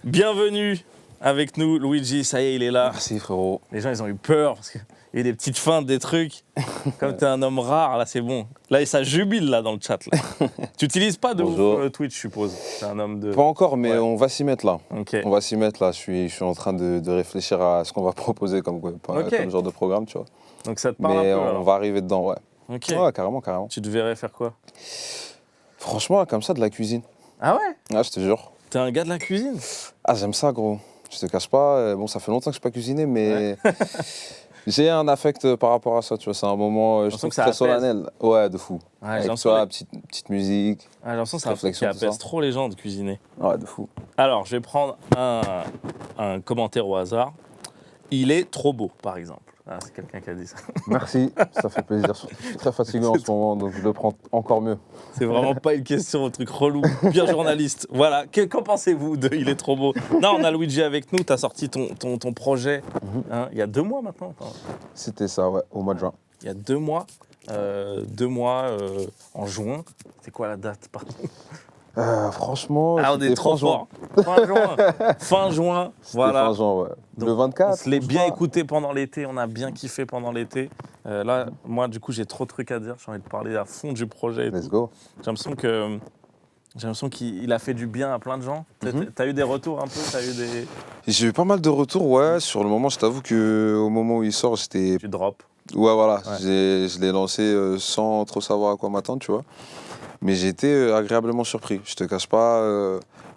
Bienvenue avec nous, Luidji, ça y est, il est là. Merci frérot. Les gens, ils ont eu peur parce qu'il y a eu des petites feintes, des trucs. Comme t'es un homme rare, là, c'est bon. Là, ça jubile, là, dans le chat. Là. Tu n'utilises pas de ouf, Twitch, je suppose. T'es un homme de... Pas encore, mais on va s'y mettre là. Okay. On va s'y mettre là. Je suis en train de réfléchir à ce qu'on va proposer comme genre de programme, tu vois. Donc ça te parle mais un peu, on va arriver dedans, ouais. Ok. Ouais, carrément. Tu te verrais faire quoi? Franchement, comme ça, de la cuisine. Ah ouais? Ouais, je te jure. T'es un gars de la cuisine? Ah, j'aime ça, gros. Je te cache pas. Bon, ça fait longtemps que je n'ai pas cuisiné, mais j'ai un affect par rapport à ça, tu vois. C'est un moment, je trouve, très solennel. Ouais, de fou. Ouais, avec toi, petite musique. J'ai l'impression que c'est un truc qui apaise trop les gens de cuisiner. Ouais, de fou. Alors, je vais prendre un commentaire au hasard. Il est trop beau, par exemple. Ah, c'est quelqu'un qui a dit ça. Merci, ça fait plaisir. Je suis très fatigué en ce moment, donc je le prends encore mieux. C'est vraiment pas une question, un truc relou, bien journaliste. Voilà, qu'en pensez-vous de Il est trop beau? Non, on a Luidji avec nous, tu as sorti ton projet il y a 2 mois maintenant. C'était ça, ouais, au mois de juin. Il y a 2 mois, en juin. C'est quoi la date, pardon? Franchement, on est trop fort. Fin juin. Voilà. Fin juin, ouais. Donc, le 24. On se l'est bien écouté pendant l'été, on a bien kiffé pendant l'été. Là, moi, du coup, j'ai trop de trucs à dire. J'ai envie de parler à fond du projet. Let's go. J'ai l'impression qu'il a fait du bien à plein de gens. T'as eu des retours un peu? J'ai eu pas mal de retours, ouais. Sur le moment, je t'avoue qu'au moment où il sort, j'étais... Tu drops. Ouais, voilà. Ouais. Je l'ai lancé sans trop savoir à quoi m'attendre, tu vois. Mais j'ai été agréablement surpris, je te cache pas.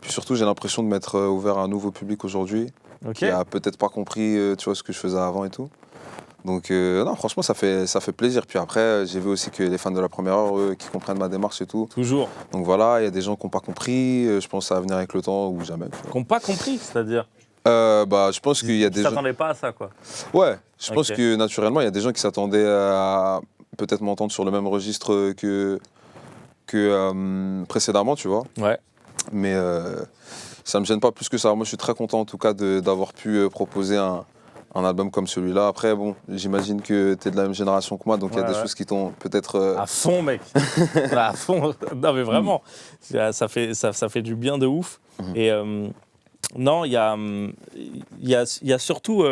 Puis surtout, j'ai l'impression de m'être ouvert à un nouveau public aujourd'hui, qui a peut-être pas compris tu vois, ce que je faisais avant et tout. Donc non, franchement, ça fait plaisir. Puis après, j'ai vu aussi que les fans de la première heure, qui comprennent ma démarche et tout. Toujours. Donc voilà, il y a des gens qui n'ont pas compris. Je pense que ça va venir avec le temps ou jamais. Qui n'ont pas compris, c'est-à-dire je pense qu'il y a des gens... Ils s'attendaient pas à ça, quoi. Ouais, je pense que naturellement, il y a des gens qui s'attendaient à peut-être m'entendre sur le même registre que précédemment, tu vois. Ouais. Mais ça me gêne pas plus que ça. Moi, je suis très content en tout cas d'avoir pu proposer un album comme celui-là. Après, bon, j'imagine que tu es de la même génération que moi, donc il y a des choses qui t'ont peut-être... À fond, mec. À fond. Non, mais vraiment. Ça fait du bien de ouf. Et non, il y a surtout...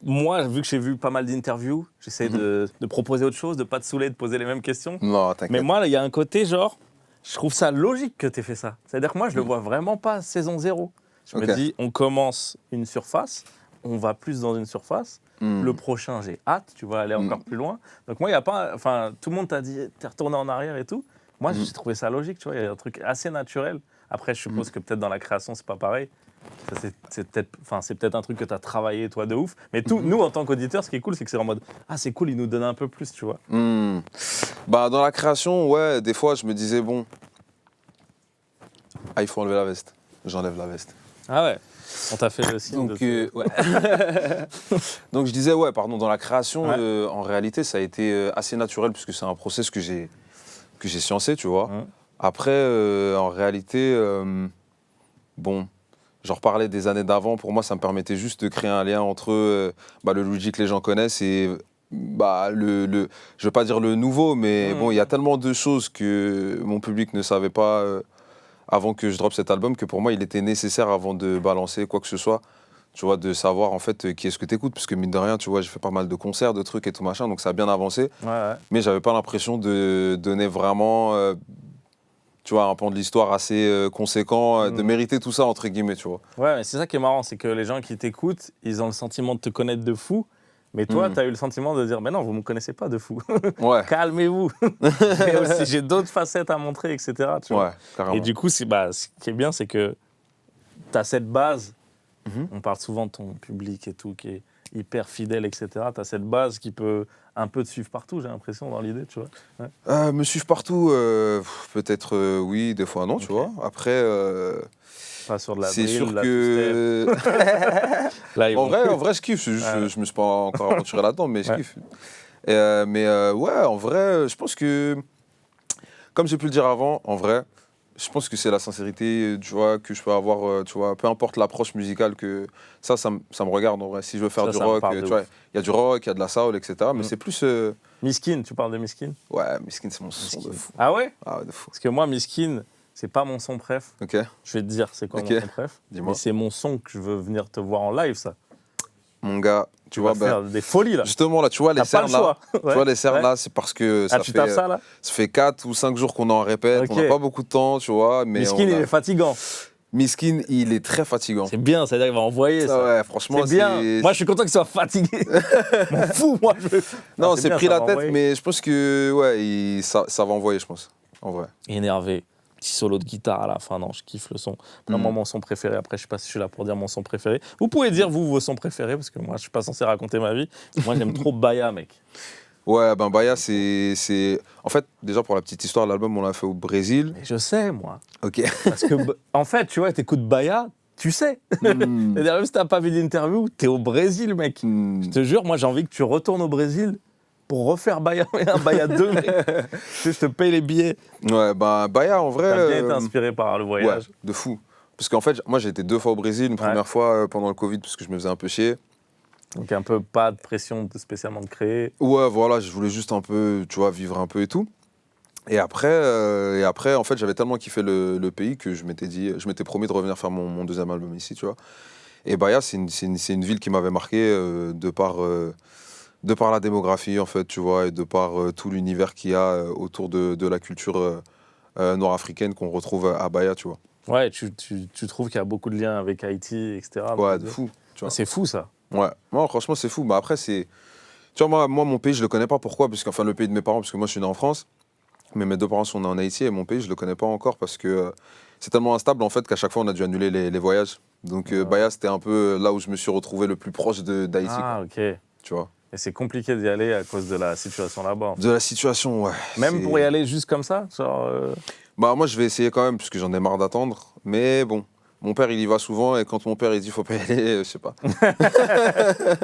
Moi, vu que j'ai vu pas mal d'interviews, j'essaie de proposer autre chose, de pas te saouler, de poser les mêmes questions. Non, t'inquiète. Mais moi, il y a un côté genre, je trouve ça logique que tu aies fait ça. C'est-à-dire que moi, je le vois vraiment pas saison 0. Je me dis, on commence une surface, on va plus dans une surface. Le prochain, j'ai hâte, tu vas aller encore plus loin. Donc moi, il y a pas, enfin, tout le monde t'a dit, t'es retourné en arrière et tout. Moi, j'ai trouvé ça logique, tu vois. Il y a un truc assez naturel. Après, je suppose que peut-être dans la création, c'est pas pareil. C'est peut-être un truc que tu as travaillé, toi, de ouf. Mais nous, en tant qu'auditeurs, ce qui est cool, c'est que c'est en mode « Ah, c'est cool, il nous donne un peu plus, tu vois. » Dans la création, ouais, des fois, je me disais, bon, il faut enlever la veste. J'enlève la veste. Ah ouais, on t'a fait le signe. Donc, Donc, je disais, dans la création, en réalité, ça a été assez naturel, puisque c'est un process que j'ai sciencé, tu vois. Après, en réalité, je reparlais des années d'avant. Pour moi, ça me permettait juste de créer un lien entre le Luidji que les gens connaissent et je veux pas dire le nouveau, mais bon, il y a tellement de choses que mon public ne savait pas avant que je drop cet album que pour moi, il était nécessaire avant de balancer quoi que ce soit, tu vois, de savoir en fait qui est-ce que t'écoutes, parce que mine de rien, tu vois, j'ai fait pas mal de concerts, de trucs et tout machin, donc ça a bien avancé. Mais j'avais pas l'impression de donner vraiment... tu vois, un pan de l'histoire assez conséquent, de mériter tout ça, entre guillemets, tu vois. Ouais, mais c'est ça qui est marrant, c'est que les gens qui t'écoutent, ils ont le sentiment de te connaître de fou, mais toi, tu as eu le sentiment de dire « Mais non, vous ne me connaissez pas de fou. Calmez-vous. » Et aussi, j'ai d'autres facettes à montrer, etc. Tu vois. Carrément. Et du coup, ce qui est bien, c'est que tu as cette base, on parle souvent de ton public et tout, qui est hyper fidèle, etc. Tu as cette base qui peut un peu te suivre partout, j'ai l'impression, dans l'idée, tu vois. Me suivre partout, peut-être oui, des fois non, tu vois. Après, pas sur de la c'est drill, sûr la que... Là, en vrai, je kiffe. Je me suis pas encore aventuré là-dedans, mais je kiffe. En vrai, je pense que, comme j'ai pu le dire avant, en vrai, je pense que c'est la sincérité, tu vois, que je peux avoir, tu vois, peu importe l'approche musicale, que ça me regarde en vrai. Si je veux faire du rock, tu vois, il y a du rock, il y a de la soul, etc. Mais c'est plus... Miskin, tu parles de Miskin? Ouais, Miskin, c'est mon son de fou. Ah ouais? Ah ouais, de fou. Parce que moi, Miskin, c'est pas mon son préf. Ok. Je vais te dire c'est quoi Ok. mon son préf. Dis-moi. Mais c'est mon son que je veux venir te voir en live, ça. Mon gars, tu vois, faire des folies, là. justement, là, tu vois, les T'as pas cernes, le là. choix. Tu vois, les cernes, là, c'est parce que Tu tapes ça, là? ça fait 4 ou 5 jours qu'on en répète. Ok. On n'a pas beaucoup de temps, tu vois. Mais Miskin, il est fatigant. Miskin, il est très fatigant. C'est bien, c'est-à-dire qu'il va envoyer ça. Ouais, franchement, c'est bien. Moi, je suis content qu'il soit fatigué. M'en fous, moi. Non, c'est c'est bien, pris ça la va tête, envoyer. mais je pense que ouais, ça va envoyer, je pense. En vrai. Énervé. Petit solo de guitare à la fin, non, je kiffe le son. Vraiment mon son préféré. Après, je sais pas si je suis là pour dire mon son préféré. Vous pouvez dire, vous, vos sons préférés, parce que moi, je suis pas censé raconter ma vie. Moi, j'aime trop Baya, mec. Ouais, ben Baya, c'est. En fait, déjà pour la petite histoire, l'album, on l'a fait au Brésil. Mais je sais, moi. Ok. Parce que, en fait, tu vois, t'écoutes Baya, tu sais. C'est-à-dire, même si t'as pas vu d'interview, t'es au Brésil, mec. Je te jure, moi, j'ai envie que tu retournes au Brésil pour refaire Baya, un Baya 2, mec. Je te paye les billets. Ouais, ben Baya, en vrai. T'as bien été inspiré par le voyage. Ouais, de fou. Parce qu'en fait, moi, j'ai été 2 fois au Brésil. Une première fois pendant le Covid, parce que je me faisais un peu chier. Donc, un peu pas de pression spécialement de créer. Ouais, voilà, je voulais juste un peu, tu vois, vivre un peu et tout. Et après, en fait, j'avais tellement kiffé le pays que je m'étais promis de revenir faire mon deuxième album ici, tu vois. Et Baya, c'est une ville qui m'avait marqué de par la démographie, en fait, tu vois, et de par tout l'univers qu'il y a autour de la culture nord-africaine qu'on retrouve à Baya, tu vois. Ouais, tu trouves qu'il y a beaucoup de liens avec Haïti, etc. Ouais, de fou, tu vois. C'est fou, ça. Ouais, non, franchement, c'est fou. Mais après, c'est... Tu vois, moi, mon pays, je le connais pas. Pourquoi? Parce qu'enfin, le pays de mes parents, parce que moi, je suis né en France, mais mes 2 parents sont nés en Haïti, et mon pays, je le connais pas encore parce que c'est tellement instable, en fait, qu'à chaque fois, on a dû annuler les voyages. Donc, Baya, c'était un peu là où je me suis retrouvé le plus proche d'Haïti. Ah, quoi, ok. tu vois. Et c'est compliqué d'y aller à cause de la situation là-bas. De la situation, ouais. Même pour y aller juste comme ça, genre... Bah, moi, je vais essayer quand même, parce que j'en ai marre d'attendre. Mais bon, mon père, il y va souvent, et quand mon père, il dit faut pas y aller, je sais pas.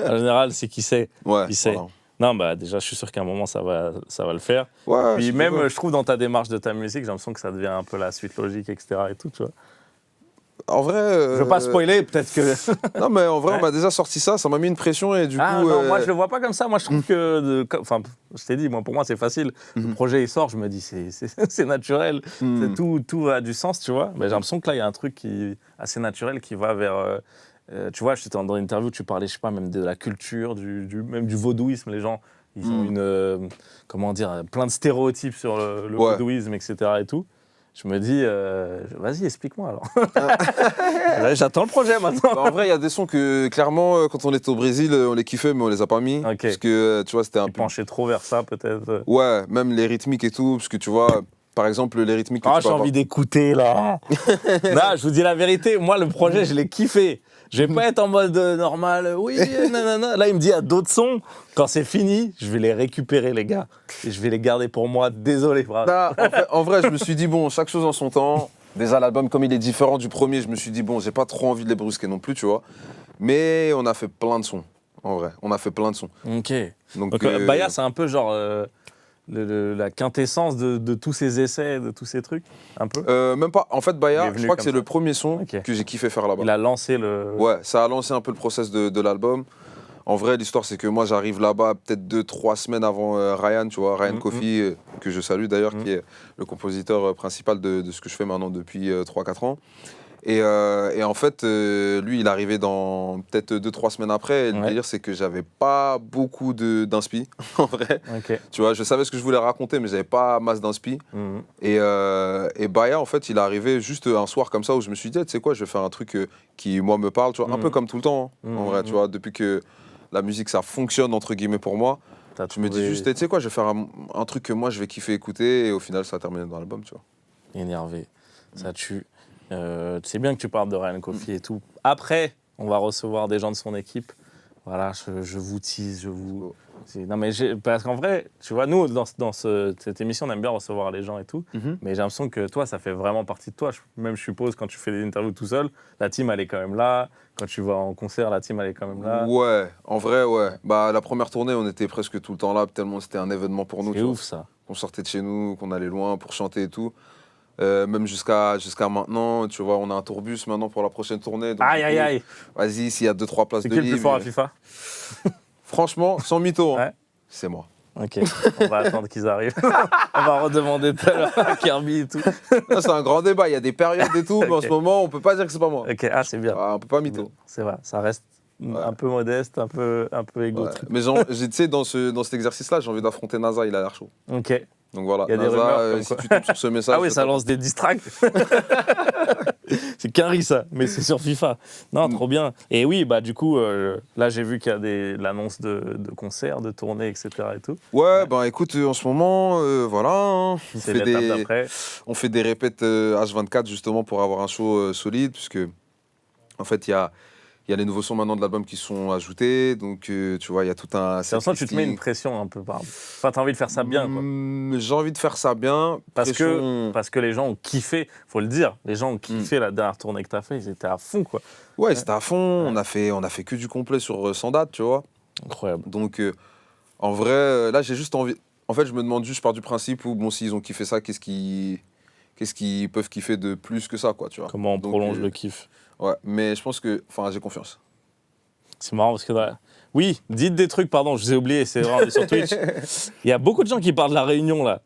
En général, c'est qui sait. Ouais, Qui sait. voilà. Non, bah déjà, je suis sûr qu'à un moment, ça va le faire. Ouais, Puis c'est même, cool. je trouve, dans ta démarche de ta musique, j'ai l'impression que ça devient un peu la suite logique, etc. et tout, tu vois. En vrai... Je veux pas spoiler, peut-être que... Non, mais en vrai, Ouais. on m'a déjà sorti ça m'a mis une pression, et du Ah coup... non, moi, je le vois pas comme ça. Moi, je trouve que... Enfin, je t'ai dit, moi, pour moi, c'est facile. Le projet, il sort, je me dis, c'est naturel. Tout a du sens, tu vois. Mais j'ai l'impression que là, il y a un truc qui assez naturel qui va vers... tu vois, j'étais dans une interview, tu parlais, je sais pas, même de la culture, même du vaudouisme. Les gens, ils ont comment dire, plein de stéréotypes sur le vaudouisme, etc. et tout. Je me dis, vas-y, explique-moi alors. Là, j'attends le projet maintenant. Bah, en vrai, il y a des sons que, clairement, quand on était au Brésil, on les kiffait, mais on les a pas mis. Ok. Parce que, tu vois, c'était un Tu peu... penchais trop vers ça, peut-être. Ouais, même les rythmiques et tout, parce que, tu vois, par exemple, les rythmiques que Ah, tu j'ai peux envie d'écouter, là. Non, je vous dis la vérité, moi, le projet, je l'ai kiffé. Je vais pas être en mode normal, oui, nanana. Là, il me dit, il y a d'autres sons. Quand c'est fini, je vais les récupérer, les gars. Et je vais les garder pour moi. Désolé, bravo. Bah, en vrai, je me suis dit, bon, chaque chose en son temps. Déjà, l'album, comme il est différent du premier, je me suis dit, bon, j'ai pas trop envie de les brusquer non plus, tu vois. Mais on a fait plein de sons, en vrai. On a fait plein de sons. Ok. Donc, Baya, c'est un peu genre la quintessence de tous ces essais, de tous ces trucs, un peu. même pas. En fait, Il est Baya, venu je crois que comme c'est ça. le premier son Ok. que j'ai kiffé faire là-bas. Il a lancé le... Ouais, ça a lancé un peu le process de l'album. En vrai, l'histoire, c'est que moi, j'arrive là-bas peut-être 2-3 semaines avant Ryan, tu vois, Ryan Coffey, que je salue d'ailleurs, qui est le compositeur principal de ce que je fais maintenant depuis 3-4 ans. Et en fait, lui, il est arrivé dans peut-être 2-3 semaines après. Et le délire, c'est que j'avais pas beaucoup d'inspi, en vrai. Ok. Tu vois, je savais ce que je voulais raconter, mais j'avais pas masse d'inspi. Et Baya, en fait, il est arrivé juste un soir comme ça où je me suis dit, tu sais quoi, je vais faire un truc qui, moi, me parle, tu vois, un peu comme tout le temps, hein, en vrai, tu vois, depuis que la musique, ça fonctionne, entre guillemets, pour moi. Je me dis juste, tu sais quoi, je vais faire un truc que moi, je vais kiffer écouter, et au final, ça a terminé dans l'album, tu vois. Énervé, ça tue. C'est bien que tu parles de Ryan Coffey et tout. Après, on va recevoir des gens de son équipe. Voilà, je vous tease, je vous... Non, mais parce qu'en vrai, tu vois, nous, dans cette émission, on aime bien recevoir les gens et tout. Mais j'ai l'impression que toi, ça fait vraiment partie de toi. Même, je suppose, quand tu fais des interviews tout seul, la team, elle est quand même là. Quand tu vas en concert, la team, elle est quand même là. Ouais, en vrai, ouais. Bah, la première tournée, on était presque tout le temps là, tellement c'était un événement pour nous. C'est ouf, ça. On sortait de chez nous, qu'on allait loin pour chanter et tout. Même jusqu'à maintenant, tu vois, on a un tourbus maintenant pour la prochaine tournée. Donc, Aïe. Vas-y, s'il y a 2-3 places C'est de qui le plus libre. fort à FIFA? Franchement, sans mytho, hein, Ouais. c'est moi. Ok, on va attendre qu'ils arrivent. On va redemander tout à l'heure à Kerby et tout. Là, c'est un grand débat, il y a des périodes et tout, mais en ce moment, on peut pas dire que c'est pas moi. Ok, ah c'est bien. On peut pas mytho. C'est vrai, ça reste un peu modeste, un peu égo. Ouais. Mais tu sais, dans cet exercice-là, j'ai envie d'affronter NASA, il a l'air chaud. Ok. Donc voilà, Il y a des rumeurs, si tu tombes sur ce message... Ah oui, ça lance des distracts. C'est qu'un riz, ça, mais c'est sur FIFA. Non, trop bien. Et oui, bah du coup, là, j'ai vu qu'il y a l'annonce de concerts, de tournées, etc. et tout. Ouais, bah écoute, en ce moment, voilà, hein, on fait des répètes H24 justement pour avoir un show solide, puisque en fait, il y a les nouveaux sons maintenant de l'album qui sont ajoutés, donc tu vois, il y a tout un... C'est pour ça que tu te mets une pression un peu, enfin, t'as envie de faire ça bien, quoi. J'ai envie de faire ça bien. Parce que les gens ont kiffé, faut le dire, les gens ont kiffé la dernière tournée que t'as fait, ils étaient à fond, quoi. Ouais, c'était à fond, on a fait que du complet sur 100 dates, tu vois. Incroyable. Donc, en vrai, là, j'ai juste envie... En fait, je me demande juste, je pars du principe où, bon, s'ils ont kiffé ça, qu'est-ce qu'ils peuvent kiffer de plus que ça, quoi, tu vois. Comment on prolonge le kiff. Ouais, mais je pense que... Enfin, j'ai confiance. C'est marrant parce que... Oui, dites des trucs, pardon, je vous ai oublié, c'est vrai, on est sur Twitch. Il y a beaucoup de gens qui parlent de la Réunion, là.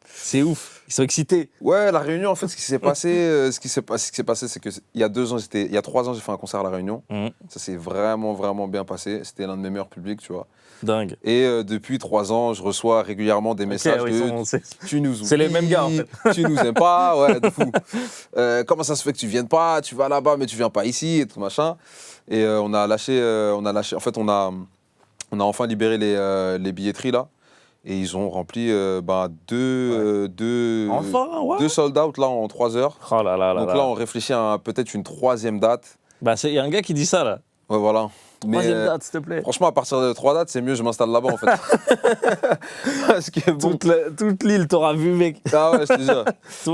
C'est ouf, ils sont excités. Ouais, la Réunion, en fait, ce qui s'est passé, c'est que il y a 3 ans, j'ai fait un concert à la Réunion. Ça s'est vraiment, vraiment bien passé. C'était l'un de mes meilleurs publics, tu vois. Dingue. Et depuis 3 ans, je reçois régulièrement des messages tu nous oublies, c'est les mêmes gars, en fait. Tu nous aimes pas, ouais, de fou. Comment ça se fait que tu viennes pas? Tu vas là-bas, mais tu viens pas ici, et tout machin. Et on a lâché. En fait, on a enfin libéré les billetteries là. Et ils ont rempli deux sold out là en 3 heures. Oh là là là. Donc là, on réfléchit à peut-être une 3e date. Bah, il y a un gars qui dit ça là. Ouais, voilà. 3e date, s'il te plaît. Franchement, à partir de 3 dates, c'est mieux, je m'installe là-bas en fait. Parce que bon. Toute l'île t'aura vu, mec. Ah ouais, je te jure.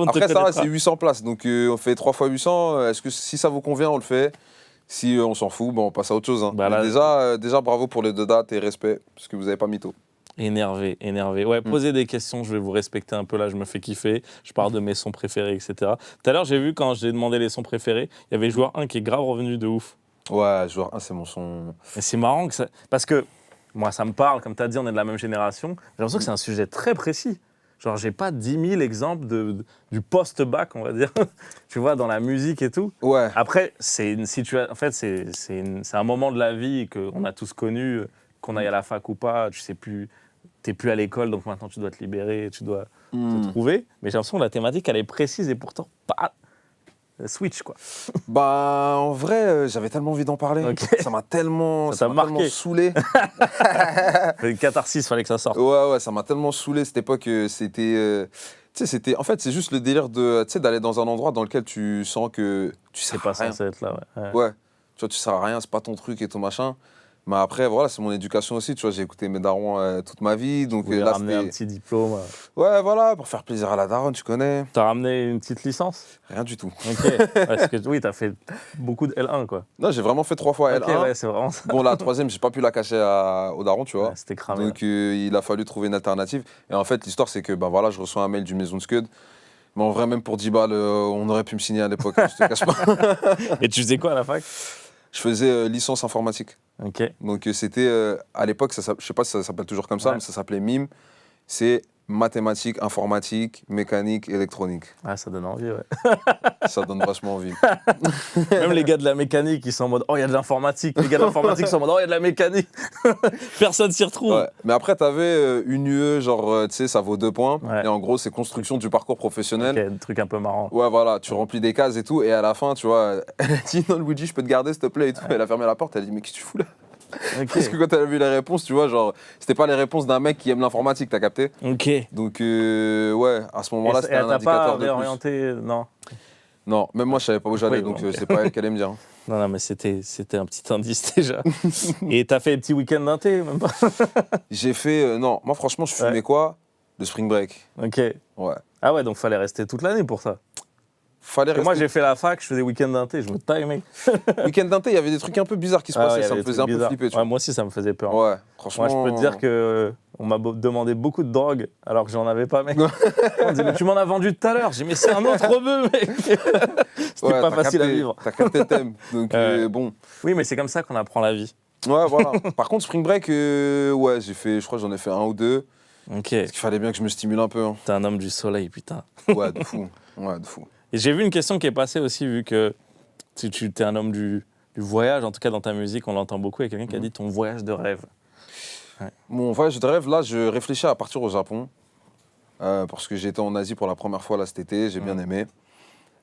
Après, ça va, c'est 800 places. Donc on fait 3 fois 800. Est-ce que si ça vous convient, on le fait? Si on s'en fout, on passe à autre chose. Hein. Bah là, déjà, bravo pour les 2 dates et respect, parce que vous n'avez pas mytho. Énervé. Ouais, posez des questions, je vais vous respecter un peu là, je me fais kiffer. Je parle de mes sons préférés, etc. Tout à l'heure, j'ai vu quand j'ai demandé les sons préférés, il y avait joueur 1 qui est grave revenu de ouf. Ouais, joueur 1, c'est mon son. Et c'est marrant que ça... Parce que moi, ça me parle, comme tu as dit, on est de la même génération. J'ai l'impression que c'est un sujet très précis. Genre, j'ai pas 10 000 exemples du post-bac, on va dire, tu vois, dans la musique et tout. Ouais. Après, c'est une situation... En fait, c'est un moment de la vie qu'on a tous connu, qu'on aille à la fac ou pas, tu sais plus... T'es plus à l'école, donc maintenant tu dois te libérer, tu dois te trouver. Mais j'ai l'impression que la thématique, elle est précise et pourtant pas switch, quoi. Bah, en vrai, j'avais tellement envie d'en parler. Okay. Ça m'a tellement saoulé. Une catharsis, fallait que ça sorte. Ouais, ça m'a tellement saoulé cette époque. C'était... en fait, c'est juste le délire d'aller dans un endroit dans lequel tu sens que tu sais pas censé être là, ouais. Tu vois, tu sers à rien, c'est pas ton truc et tout machin. Mais après, voilà, c'est mon éducation aussi, tu vois, j'ai écouté mes darons toute ma vie, donc là, ramener un petit diplôme. Ouais, voilà, pour faire plaisir à la daronne, tu connais. T'as ramené une petite licence? Rien du tout. Ok, parce que oui, t'as fait beaucoup de L1, quoi. Non, j'ai vraiment fait 3 fois L1. Ouais, c'est vraiment ça. Bon, la 3e, j'ai pas pu la cacher au daron, tu vois. Ouais, c'était cramé. Donc, il a fallu trouver une alternative. Et en fait, l'histoire, c'est que, voilà, je reçois un mail d'une maison de scud. Mais en vrai, même pour 10 balles, on aurait pu me signer à l'époque, je te cache pas. Et tu faisais quoi à la fac? Je faisais licence informatique. Ok. Donc c'était, à l'époque, je sais pas si ça s'appelle toujours comme ça, mais ça s'appelait MIM. C'est mathématiques, informatique, mécanique, électronique. Ah, ça donne envie, ouais. Ça donne vachement envie. Même les gars de la mécanique, ils sont en mode « Oh, il y a de l'informatique ». Les gars de l'informatique sont en mode « Oh, il y a de la mécanique ». Personne s'y retrouve. Ouais. Mais après, t'avais une UE, genre, tu sais, ça vaut 2 points. Ouais. Et en gros, c'est construction du parcours professionnel. Ok, un truc un peu marrant. Ouais, voilà, tu remplis des cases et tout. Et à la fin, tu vois, elle a dit « Non, Luidji, je peux te garder, s'il te plaît » et tout. Ouais. Elle a fermé la porte, elle a dit « Mais qu'est-ce que tu fous là ?» Okay. Parce que quand elle a vu les réponses, tu vois, genre, c'était pas les réponses d'un mec qui aime l'informatique, t'as capté? Ok. Donc, ouais, à ce moment-là, c'était un indicateur de plus. Réorienté, non? Non, même moi, je savais pas où j'allais, donc c'est pas elle qui allait me dire. Non, mais c'était un petit indice déjà. Et t'as fait des petits week-ends d'inté, même pas? J'ai fait, non, moi franchement, je fumais quoi? Le spring break. Ok. Ouais. Ah ouais, donc fallait rester toute l'année pour ça. Fallait rester... Moi, j'ai fait la fac, je faisais week-end d'inté, je me taille, mec. Week-end d'inté, il y avait des trucs un peu bizarres qui se passaient, ça me faisait un peu flipper. Tu vois. Moi aussi, ça me faisait peur. Ouais, franchement. Moi, je peux te dire qu'on m'a demandé beaucoup de drogue, alors que j'en avais pas, mec. On disait, mais tu m'en as vendu tout à l'heure. J'ai dit, mais c'est un autre rebeu, mec. C'était pas facile à vivre. T'as capté le thème, donc bon. Oui, mais c'est comme ça qu'on apprend la vie. Ouais, voilà. Par contre, spring break, ouais, j'ai fait, je crois que j'en ai fait 1 ou 2. Ok. Parce qu'il fallait bien que je me stimule un peu. Hein. T'es un homme du soleil, putain. Ouais, de fou. Ouais, de fou. Et j'ai vu une question qui est passée aussi, vu que tu es un homme du voyage, en tout cas dans ta musique, on l'entend beaucoup. Il y a quelqu'un qui a dit ton voyage de rêve. Ouais. Mon voyage de rêve, là, je réfléchis à partir au Japon. Parce que j'ai été en Asie pour la première fois là, cet été, j'ai bien aimé.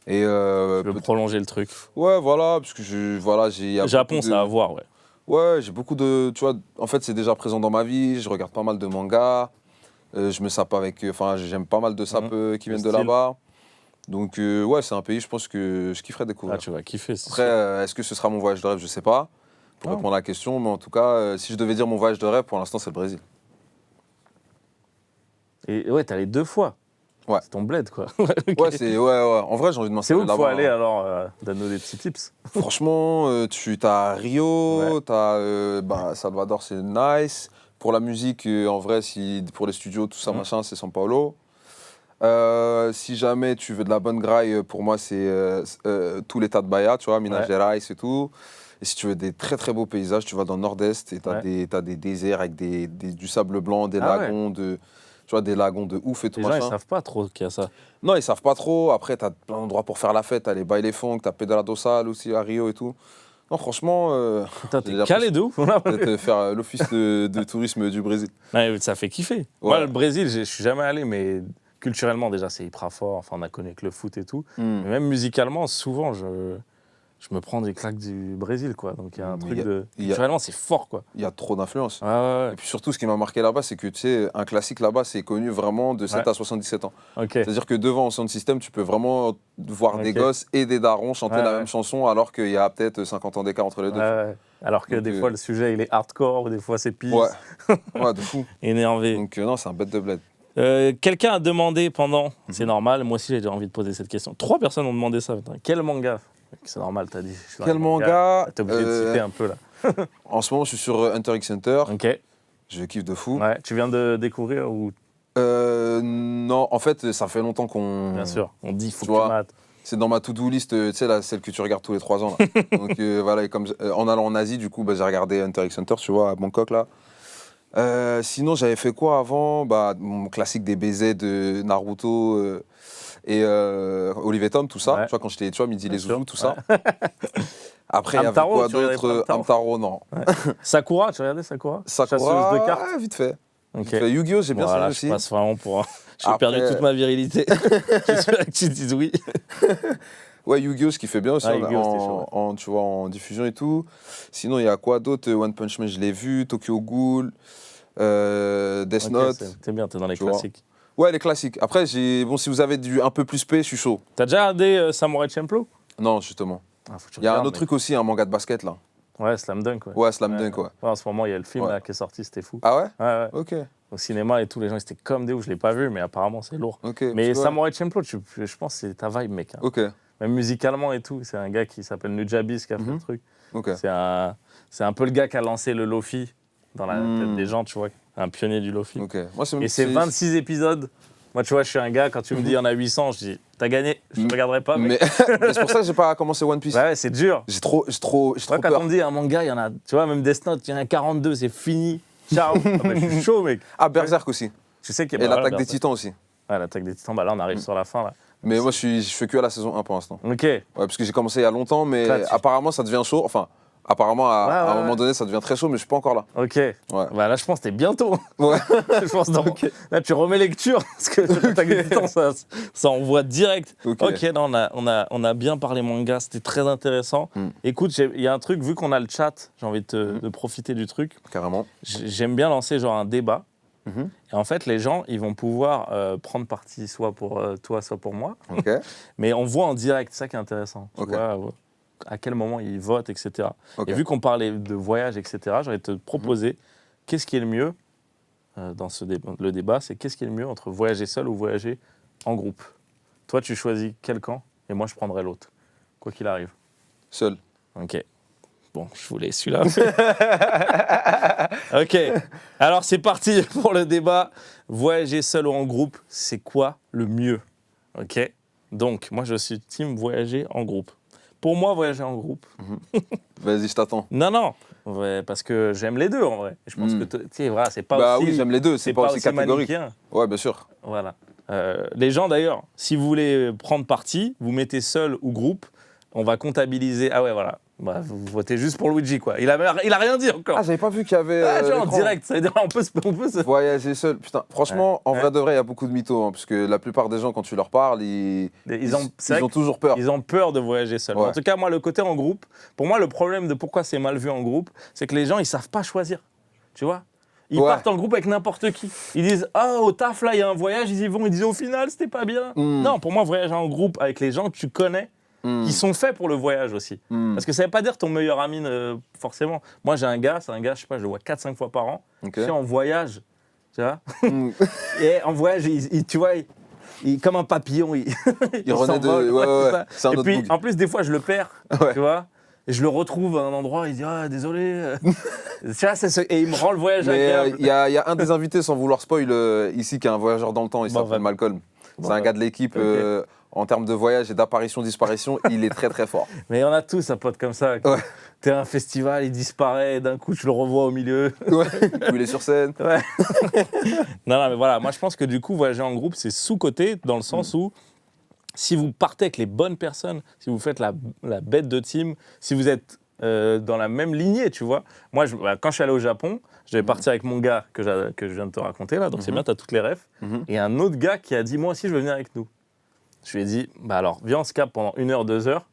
Et Je veux prolonger le truc. Ouais, voilà, parce que j'ai. Le Japon, ça a à voir, ouais. Ouais, j'ai beaucoup de. Tu vois, en fait, c'est déjà présent dans ma vie. Je regarde pas mal de mangas. Je me sape avec. Enfin, j'aime pas mal de sapes qui viennent de là-bas. Donc, ouais, c'est un pays, je pense que je kifferais découvrir. Ah, tu vas kiffer, c'est Après, est-ce que ce sera mon voyage de rêve? Je sais pas. Pour répondre à la question, mais en tout cas, si je devais dire mon voyage de rêve, pour l'instant, c'est le Brésil. Et ouais, t'es allé 2 fois. Ouais. C'est ton bled, quoi. Ouais, c'est. Ouais. En vrai, j'ai envie de C'est m'installer où qu'il là-bas. faut aller alors donne-nous des petits tips. Franchement, tu as Rio, t'as Salvador, c'est nice. Pour la musique, en vrai, pour les studios, tout ça, machin, c'est São Paulo. Si jamais tu veux de la bonne graille, pour moi, c'est tout l'état de Bahia, tu vois, Minas Gerais et tout. Et si tu veux des très très beaux paysages, tu vas dans le nord-est et t'as des déserts avec du sable blanc, des lagons tu vois, des lagons de ouf et tout. Les gens, ils savent pas trop qu'il y a ça. Non, ils savent pas trop. Après, t'as plein d'endroits pour faire la fête. T'as les bailes funk, t'as Pedra do Sal aussi à Rio et tout. Non, franchement... Putain, t'es calé de ouf. Peut-être faire l'office de tourisme du Brésil. Ouais, ça fait kiffer. Ouais. Moi, le Brésil, je suis jamais allé, mais culturellement, déjà, c'est hyper fort. Enfin, on a connu avec le foot et tout. Mais même musicalement, souvent, je me prends des claques du Brésil, quoi. Donc, il y a un truc de... Culturellement, c'est fort, quoi. Il y a trop d'influence. Ouais. Et puis surtout, ce qui m'a marqué là-bas, c'est que, tu sais, un classique là-bas, c'est connu vraiment de 7 à 77 ans. Okay. C'est-à-dire que devant un sound system, tu peux vraiment voir des gosses et des darons chanter la même chanson, alors qu'il y a peut-être 50 ans d'écart entre les deux. Alors que des fois, le sujet, il est hardcore, ou des fois, c'est pisse. Ouais, de fou. Énervé. Donc, non, c'est un bête de bled. Quelqu'un a demandé pendant, c'est normal, moi aussi, j'ai envie de poser cette question. 3 personnes ont demandé ça. Quel manga? C'est normal, t'as dit. Quel manga? T'es obligé de citer un peu, là. En ce moment, je suis sur Hunter x Hunter. Ok. Je kiffe de fou. Ouais. Tu viens de découvrir ou... Non, en fait, ça fait longtemps qu'on... Bien sûr, on dit, faut que tu mates. C'est dans ma to-do list, tu sais, là, celle que tu regardes tous les 3 ans. Là. Donc voilà, et comme, en allant en Asie, du coup, j'ai regardé Hunter x Hunter, tu vois, à Bangkok, là. Sinon, j'avais fait quoi avant? Mon classique des baisers de Naruto et Olivier Tom, tout ça. Tu vois, quand j'étais, tu vois, Midi les Zouzous, tout ça. Après, il y avait quoi d'autre? Amtaro, non. Sakura, tu regardais Sakura? Sakura, de cartes. vite fait. Okay. Yu-Gi-Oh, j'ai bien ça aussi. Je passe vraiment pour... J'ai perdu toute ma virilité. J'espère que tu dises oui. Ouais, Yu-Gi-Oh, ce qui fait bien aussi tu vois, en diffusion et tout. Sinon, il y a quoi d'autre? One Punch Man, je l'ai vu. Tokyo Ghoul, Death Note. C'est bien, t'es dans les classiques. Ouais, les classiques. Après, si vous avez du un peu plus P, je suis chaud. T'as déjà regardé Samurai Champloo? Non, justement. Il y a un autre truc aussi, un manga de basket, là. Ouais, Slam Dunk. Ouais, Slam Dunk, ouais. En ce moment, il y a le film là, qui est sorti, c'était fou. Ah ouais? Ouais. Ok. Au cinéma et tout, les gens, c'était comme des ouf. Je l'ai pas vu, mais apparemment, c'est lourd. Okay, mais Samurai Champloo, je pense que c'est ta vibe, mec. Hein. Ok. Même musicalement et tout. C'est un gars qui s'appelle Nujabes qui a fait le truc. Okay. C'est un peu le gars qui a lancé le Lofi dans la tête des gens, tu vois. Un pionnier du Lofi. Okay. Moi, et c'est 26 épisodes. Moi, tu vois, je suis un gars, quand tu me dis il y en a 800, je dis, t'as gagné, je ne regarderai pas. Mais c'est pour ça que j'ai pas commencé One Piece. Ouais, c'est dur. J'ai trop quand peur. on me dit un manga, il y en a, tu vois, même Death Note, il y en a 42, c'est fini. Ciao. Je suis chaud, mec. Ah, Berserk aussi. Tu sais qu'il y a l'attaque des Titans aussi. Ouais, l'attaque des Titans, là, on arrive sur la fin, là. Mais moi, je fais que à la saison 1 pour l'instant. Ok. Ouais, parce que j'ai commencé il y a longtemps, mais apparemment, ça devient chaud. Enfin, apparemment, à un moment donné, ça devient très chaud, mais je suis pas encore là. Ok. Ouais. Là, je pense que t'es bientôt. Ouais. Je pense là, tu remets lecture, parce que l'attaque des Titans, ça envoie direct. Ok, là, on a bien parlé manga, c'était très intéressant. Écoute, il y a un truc, vu qu'on a le chat, j'ai envie de profiter du truc. Carrément. J'aime bien lancer genre un débat. Et en fait, les gens, ils vont pouvoir prendre parti soit pour toi, soit pour moi. Okay. Mais on voit en direct, c'est ça qui est intéressant. Tu vois, à quel moment ils votent, etc. Et vu qu'on parlait de voyage, etc., j'aurais te proposer qu'est-ce qui est le mieux dans le débat, c'est qu'est-ce qui est le mieux entre voyager seul ou voyager en groupe. Toi, tu choisis quel camp et moi, je prendrai l'autre, quoi qu'il arrive. Seul. Ok. Bon, je voulais celui-là. Ok, alors c'est parti pour le débat. Voyager seul ou en groupe, c'est quoi le mieux? Ok, donc moi je suis team voyager en groupe. pour moi, voyager en groupe. Vas-y, je t'attends. Non. Ouais, parce que j'aime les deux en vrai. Je pense que tu sais, voilà, c'est pas bah aussi. Oui, j'aime les deux, c'est pas aussi catégorique. Manichéen. Ouais, bien sûr. Voilà. Les gens d'ailleurs, si vous voulez prendre parti, vous mettez seul ou groupe, on va comptabiliser. Ah ouais, voilà. Bah, vous votez juste pour Luidji, quoi. Il a rien dit encore. Ah, j'avais pas vu qu'il y avait. Tu vois, en direct, ça veut dire on peut se... Voyager seul. Putain, franchement, en vrai de vrai, il y a beaucoup de mythos. Hein, parce que la plupart des gens, quand tu leur parles, ils ont toujours peur. Ils ont peur de voyager seul. Ouais. En tout cas, moi, le côté en groupe, pour moi, le problème de pourquoi c'est mal vu en groupe, c'est que les gens, ils savent pas choisir. Tu vois ? Ils partent en groupe avec n'importe qui. Ils disent « Ah, au taf, là, il y a un voyage. » Ils y vont, ils disent « Au final, c'était pas bien. Non, pour moi, voyager en groupe avec les gens que tu connais, qui sont faits pour le voyage aussi. Parce que ça veut pas dire ton meilleur ami, forcément. Moi, j'ai un gars, je sais pas, je le vois 4-5 fois par an. Okay. Tu sais, en voyage, tu vois. Et en voyage, tu vois, comme un papillon, il renaît de... Ouais. Et puis, en plus, des fois, je le perds, tu vois. Et je le retrouve à un endroit, il dit « Ah, désolé. » Et il me rend le voyage agréable. Il y a un des invités, sans vouloir spoil, ici, qui est un voyageur dans le temps, il s'appelle Malcolm. C'est un gars de l'équipe... En termes de voyage et d'apparition-disparition, il est très très fort. Mais on a tous un pote comme ça. T'es à un festival, il disparaît, et d'un coup tu le revois au milieu. Ou il est sur scène. Non, mais voilà, moi je pense que du coup, voyager en groupe, c'est sous-coté, dans le sens où si vous partez avec les bonnes personnes, si vous faites la bête de team, si vous êtes dans la même lignée, tu vois. Moi, quand je suis allé au Japon, je devais partir avec mon gars que je viens de te raconter là, donc c'est bien, t'as toutes les refs. Et un autre gars qui a dit, moi aussi je veux venir avec nous. Je lui ai dit, bah alors, viens, on se capte pendant 1 heure, 2 heures,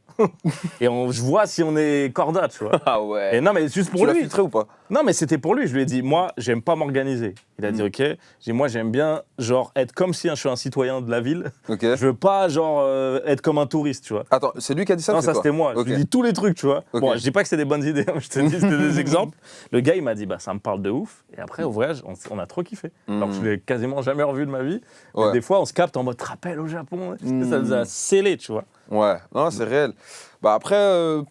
et je vois si on est corda, tu vois. Ah ouais. Et non, mais juste pour lui. Tu l'as filtré ou pas? Non, mais c'était pour lui. Je lui ai dit, moi, j'aime pas m'organiser. Il a dit, ok. J'ai dit, moi, j'aime bien, genre, être comme si je suis un citoyen de la ville. Je veux pas, genre, être comme un touriste, tu vois. Attends, c'est lui qui a dit ça? Non, ça, c'était moi. Je lui dis tous les trucs, tu vois. Bon, je dis pas que c'est des bonnes idées, je te dis, c'était des exemples. Le gars, il m'a dit, bah, ça me parle de ouf. Et après, au voyage, on a trop kiffé. Alors que je l'ai quasiment jamais revu de ma vie. Mais des fois, on se capte en mode, rappel au Japon. Ça nous a scellé, tu vois. Ouais, non, c'est réel. Bah après,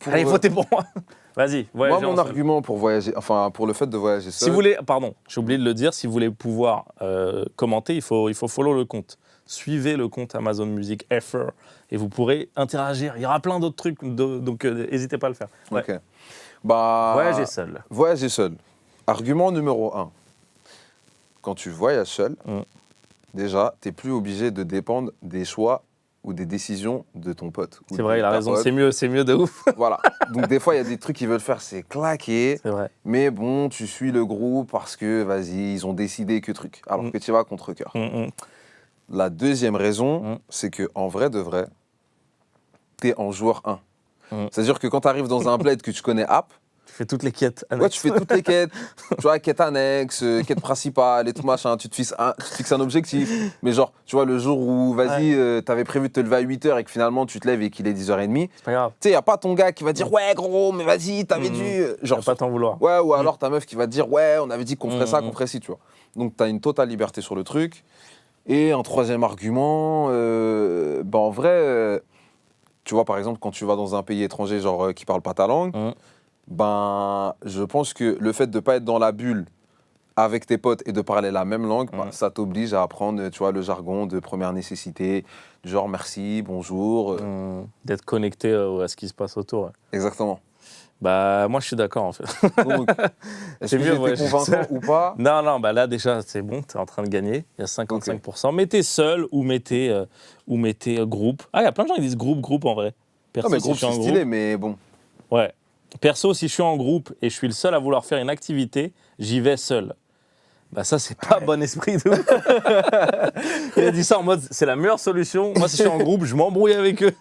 allez, votez pour moi. Vas-y, voyager. Moi, mon argument pour voyager, enfin, pour le fait de voyager seul... Si vous voulez, pardon, j'ai oublié de le dire, si vous voulez pouvoir commenter, il faut follow le compte. Suivez le compte Amazon Music FR et vous pourrez interagir. Il y aura plein d'autres trucs, donc n'hésitez pas à le faire. Ouais. Ok. Bah, voyager seul. Voyager seul. Argument numéro 1. Quand tu voyages seul, déjà, tu n'es plus obligé de dépendre des choix ou des décisions de ton pote. C'est vrai, il a raison, c'est mieux de ouf. Voilà. Donc des fois, il y a des trucs qu'ils veulent faire, c'est claquer. C'est vrai. Mais bon, tu suis le groupe parce que, vas-y, ils ont décidé que truc. Alors que tu vas contre cœur. La deuxième raison, c'est qu'en vrai de vrai, tu es en joueur 1. C'est-à-dire que quand tu arrives dans un bled que tu connais app, tu fais toutes les quêtes annexes. Ouais, tu fais toutes les quêtes. Tu vois, quête annexe, quête principale et tout machin. Tu te fixes un objectif. Mais genre, tu vois, le jour où, vas-y, t'avais prévu de te lever à 8h et que finalement tu te lèves et qu'il est 10h30. C'est pas grave. Tu sais, y a pas ton gars qui va dire, ouais, gros, mais vas-y, t'avais dû. Genre, pas t'en vouloir. Ouais, ou alors ta meuf qui va te dire, ouais, on avait dit qu'on ferait ça, qu'on ferait ci, tu vois. Donc t'as une totale liberté sur le truc. Et un troisième argument, bah en vrai, tu vois, par exemple, quand tu vas dans un pays étranger, genre, qui parle pas ta langue, ben, je pense que le fait de ne pas être dans la bulle avec tes potes et de parler la même langue, ben, ça t'oblige à apprendre, tu vois, le jargon de première nécessité, genre merci, bonjour. D'être connecté à ce qui se passe autour. Ouais. Exactement. Bah, moi, je suis d'accord, en fait. Donc, est-ce que j'étais convaincant ou pas? Non, bah là, déjà, c'est bon, t'es en train de gagner. Il y a 55%. Mettez seul ou mettez groupe. Ah, il y a plein de gens qui disent groupe, en vrai. Perso, non, mais groupe, c'est stylé, mais bon. Ouais. Perso, si je suis en groupe et je suis le seul à vouloir faire une activité, j'y vais seul. Bah ça, c'est pas bon esprit de ouf. Il a dit ça en mode, c'est la meilleure solution. Moi, si je suis en groupe, je m'embrouille avec eux.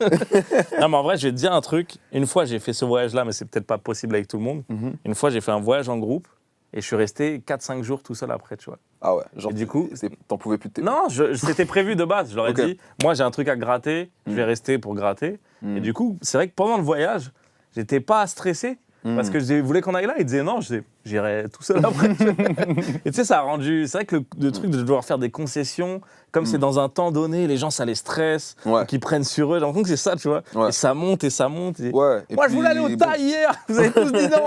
Non, mais en vrai, je vais te dire un truc. Une fois, j'ai fait ce voyage-là, mais c'est peut-être pas possible avec tout le monde. Une fois, j'ai fait un voyage en groupe et je suis resté 4-5 jours tout seul après, tu vois. Ah ouais, genre, et du coup, t'en pouvais plus de tes... Non, c'était prévu de base. Je leur ai dit, moi, j'ai un truc à gratter, je vais rester pour gratter. Et du coup, c'est vrai que pendant le voyage, j'étais pas stressé parce que je voulais qu'on aille là. Ils disaient non, j'irai tout seul après. Et tu sais, ça a rendu. C'est vrai que le truc de devoir faire des concessions, comme c'est dans un temps donné, les gens ça les stresse, qu'ils prennent sur eux. J'ai l'impression que c'est ça, tu vois. Et ça monte et ça monte. Et... Ouais, et moi, je voulais aller au Thaï hier. Vous avez tous dit non.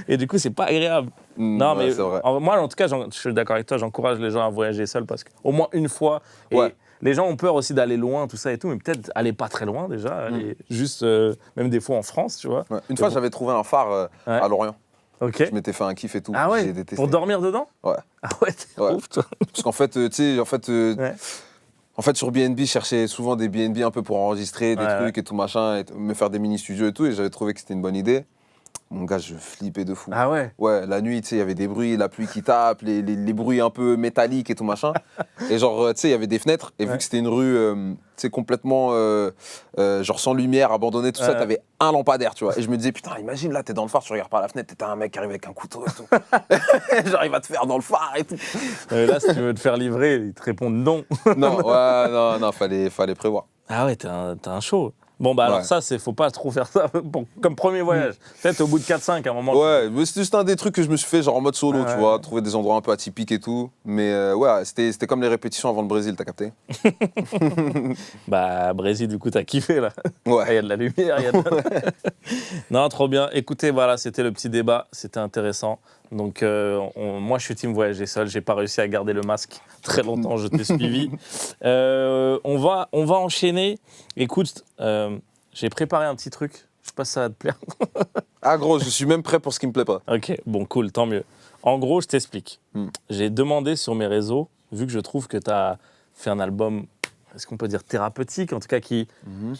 Et du coup, c'est pas agréable. Non, mais moi, en tout cas, je suis d'accord avec toi. J'encourage les gens à voyager seuls parce qu'au moins une fois. Et les gens ont peur aussi d'aller loin, tout ça et tout, mais peut-être aller pas très loin déjà, aller juste, même des fois en France, tu vois. Ouais. Une fois, j'avais trouvé un phare à Lorient. Ok. Je m'étais fait un kiff et tout. Ah ouais. J'ai détesté. Pour dormir dedans? Ouais. Ah ouais, t'es ouf, toi. Parce qu'en fait, tu sais, en fait, sur BNB, je cherchais souvent des BNB un peu pour enregistrer des trucs et tout machin, et me faire des mini-studios et tout, et j'avais trouvé que c'était une bonne idée. Mon gars, je flippais de fou. Ah ouais? Ouais, la nuit, tu sais, il y avait des bruits, la pluie qui tape, les bruits un peu métalliques et tout machin. Et genre, tu sais, il y avait des fenêtres, et vu que c'était une rue, tu sais, complètement, genre sans lumière, abandonnée, tout ça, t'avais un lampadaire, tu vois. Et je me disais, putain, imagine, là, t'es dans le phare, tu regardes par la fenêtre, t'as un mec qui arrive avec un couteau et tout. Genre, il va te faire dans le phare et tout. Là, si tu veux te faire livrer, ils te répondent non. non, fallait prévoir. Ah ouais, t'as un show. Bon, bah alors ça, faut pas trop faire ça comme premier voyage. Peut-être au bout de 4-5, à un moment. Ouais, mais c'était juste un des trucs que je me suis fait, genre en mode solo, tu vois, trouver des endroits un peu atypiques et tout. Mais ouais, c'était comme les répétitions avant le Brésil, t'as capté? Bah, Brésil, du coup, t'as kiffé, là. Ouais. Il y a de la lumière, il y a de Non, trop bien. Écoutez, voilà, c'était le petit débat, c'était intéressant. Donc, moi, je suis team voyager seul. J'ai pas réussi à garder le masque très longtemps, je t'ai suivi. On va enchaîner. Écoute, j'ai préparé un petit truc. Je sais pas si ça va te plaire. Ah gros, je suis même prêt pour ce qui me plaît pas. Ok, bon, cool, tant mieux. En gros, je t'explique. J'ai demandé sur mes réseaux, vu que je trouve que tu as fait un album, est-ce qu'on peut dire thérapeutique, en tout cas qui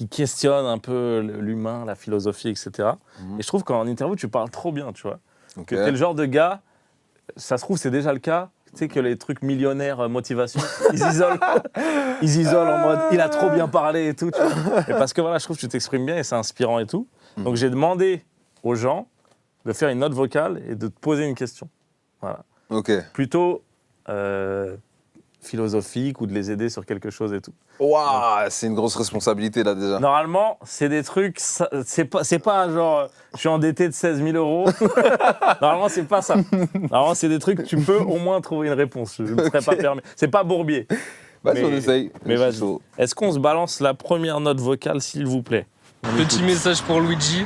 questionne un peu l'humain, la philosophie, etc. Et je trouve qu'en interview, tu parles trop bien, tu vois. Que t'es le genre de gars, ça se trouve, c'est déjà le cas, tu sais que les trucs millionnaires, motivation, ils isolent en mode, il a trop bien parlé et tout, tu vois. Et parce que voilà, je trouve que tu t'exprimes bien et c'est inspirant et tout. Donc j'ai demandé aux gens de faire une note vocale et de te poser une question. Voilà. Ok. Plutôt philosophique ou de les aider sur quelque chose et tout. Waouh, c'est une grosse responsabilité là déjà. Normalement, c'est des trucs, c'est pas genre, je suis endetté de 16 000 euros. Normalement, c'est pas ça. Normalement, c'est des trucs, tu peux au moins trouver une réponse. Je ne me serais pas permis. C'est pas Bourbier. Vas-y, on essaye. Mais vas-y. Est-ce qu'on se balance la première note vocale, s'il vous plaît? Petit message pour Luidji.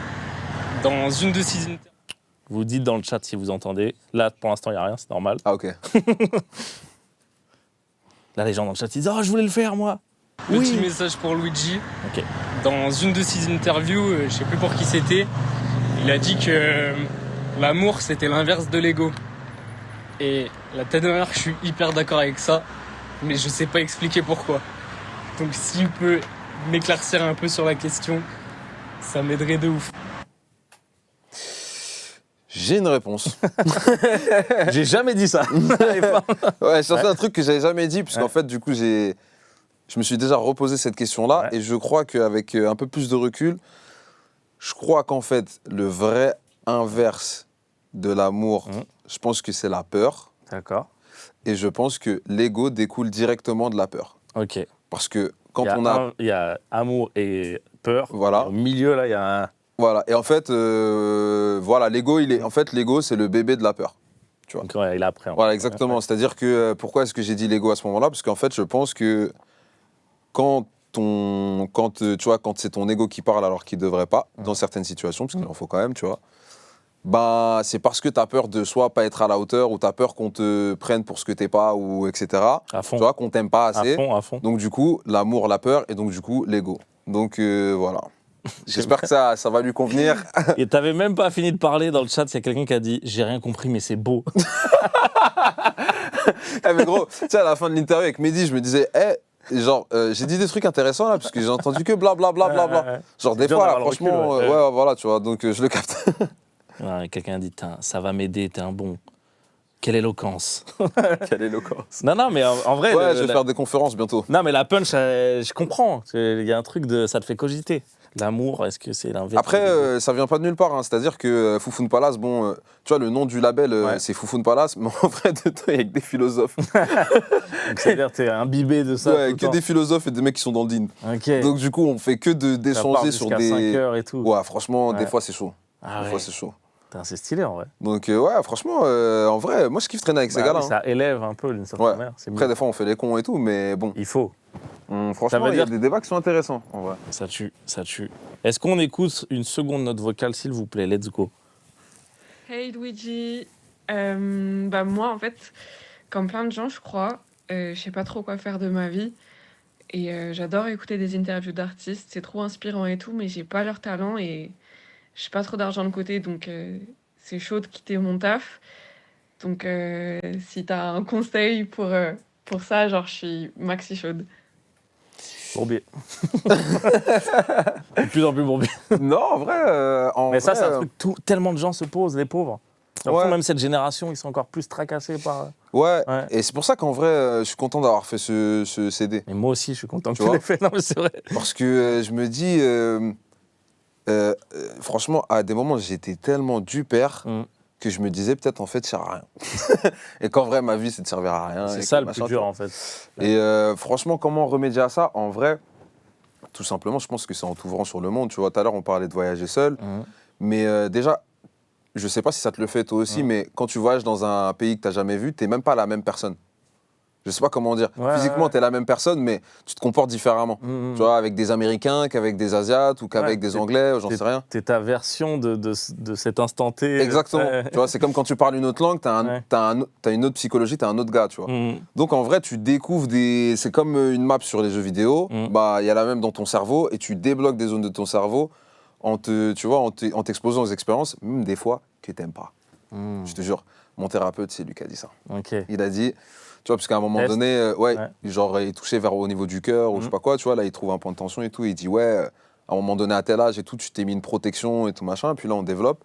Dans une de ses interviews. Vous dites dans le chat si vous entendez. Là, pour l'instant, il n'y a rien, c'est normal. Ah, ok. Là, les gens dans le chat, ils disent « Oh, je voulais le faire, moi !» Petit message pour Luidji. Ok. Dans une de ses interviews, je sais plus pour qui c'était, il a dit que l'amour, c'était l'inverse de l'ego. Et la tête de ma mère, je suis hyper d'accord avec ça, mais je sais pas expliquer pourquoi. Donc s'il peut m'éclaircir un peu sur la question, ça m'aiderait de ouf. J'ai une réponse. J'ai jamais dit ça. Ouais, c'est un truc que j'avais jamais dit, puisqu'en fait, du coup, je me suis déjà reposé cette question-là, et je crois qu'avec un peu plus de recul, je crois qu'en fait, le vrai inverse de l'amour, je pense que c'est la peur. D'accord. Et je pense que l'ego découle directement de la peur. Ok. Parce que quand il y a amour et peur. Voilà. Et au milieu, là, il y a un... Voilà. Et en fait, voilà, l'ego, l'ego, c'est le bébé de la peur. Tu vois. Donc, ouais, il a après. Voilà, exactement. C'est-à-dire que, pourquoi est-ce que j'ai dit l'ego à ce moment-là? Parce qu'en fait, je pense que quand c'est ton ego qui parle alors qu'il ne devrait pas, dans certaines situations, parce qu'il en faut quand même, tu vois, bah, c'est parce que tu as peur de soit pas être à la hauteur, ou tu as peur qu'on te prenne pour ce que t'es pas, ou etc. À fond. Tu vois, qu'on t'aime pas assez. À fond. Donc du coup, l'amour, la peur, et donc du coup, l'ego. Donc voilà. J'espère que ça va lui convenir. Et t'avais même pas fini de parler dans le chat, il y a quelqu'un qui a dit « J'ai rien compris, mais c'est beau. » Mais gros, tu sais, à la fin de l'interview avec Mehdi, je me disais, genre, j'ai dit des trucs intéressants là, parce que j'ai entendu que blablabla. Genre, des fois, là, franchement, recul, voilà, tu vois, donc je le capte. Ouais, quelqu'un a dit « Ça va m'aider, t'es un bon. » Quelle éloquence. Quelle éloquence. Non, mais en vrai... Ouais, je vais faire des conférences bientôt. Non, mais la punch, je comprends. Il y a un truc de... Ça te fait cogiter. L'amour, est-ce que c'est l'inverse? Après, ça vient pas de nulle part, hein. C'est-à-dire que Foufoune Palace, bon, tu vois, le nom du label, c'est Foufoune Palace, mais en vrai, dedans, il y a que des philosophes. Donc, c'est-à-dire que t'es imbibé de ça. Ouais, que des philosophes et des mecs qui sont dans le din. Ok. Donc, du coup, on fait que d'échanger sur des. 5 heures et tout. Ouais, franchement, des fois, c'est chaud. Ah des ouais. fois, c'est chaud. C'est stylé en vrai. Donc, ouais, franchement, en vrai, moi, je kiffe traîner avec ces gars-là. Ça élève un peu d'une certaine manière. Après, des fois, on fait les cons et tout, mais bon. Il faut. Franchement, il y a des débats qui sont intéressants, en vrai. Ça tue. Est-ce qu'on écoute une seconde note vocale, s'il vous plaît? Let's go. Hey Luidji, moi en fait, comme plein de gens je crois, je sais pas trop quoi faire de ma vie Et j'adore écouter des interviews d'artistes, c'est trop inspirant et tout, mais j'ai pas leur talent et j'ai pas trop d'argent de côté, donc c'est chaud de quitter mon taf. Donc si t'as un conseil pour ça, genre je suis maxi chaude. Bourbier. De plus en plus bourbier. Non, en vrai. Mais ça, c'est un truc que tellement de gens se posent, les pauvres. Ouais. Même cette génération, ils sont encore plus tracassés par. Ouais. Ouais. Et c'est pour ça qu'en vrai, je suis content d'avoir fait ce CD. Et moi aussi, je suis content que Tu tu vois l'aies fait. Non, mais c'est vrai. Parce que je me dis, franchement, à des moments, j'étais tellement du père que je me disais peut-être en fait, ça sert à rien. Et qu'en vrai, ma vie, c'est de servir à rien. C'est ça le plus dur, en fait. Et franchement, comment remédier à ça? En vrai, tout simplement, je pense que c'est en t'ouvrant sur le monde. Tu vois, tout à l'heure, on parlait de voyager seul. Mais déjà, je sais pas si ça te le fait toi aussi, mais quand tu voyages dans un pays que tu n'as jamais vu, tu n'es même pas la même personne. Je sais pas comment dire. Physiquement, tu es la même personne, mais tu te comportes différemment. Tu vois, avec des Américains, qu'avec des Asiates ou qu'avec des Anglais, j'en sais rien. T'es ta version de cet instant T. Exactement. Tu vois, c'est comme quand tu parles une autre langue, t'as une autre psychologie, t'es un autre gars, tu vois. Donc en vrai, tu découvres des... C'est comme une map sur les jeux vidéo. Bah, il y a la même dans ton cerveau et tu débloques des zones de ton cerveau en t'exposant aux expériences, même des fois que t'aimes pas. Je te jure, mon thérapeute, c'est lui qui a dit ça. Okay. Il a dit... Tu vois, parce qu'à un moment donné, genre, il est touché au niveau du cœur ou je sais pas quoi, tu vois, là, il trouve un point de tension et tout, et il dit, à un moment donné, à tel âge et tout, tu t'es mis une protection et tout machin, et puis là, on développe.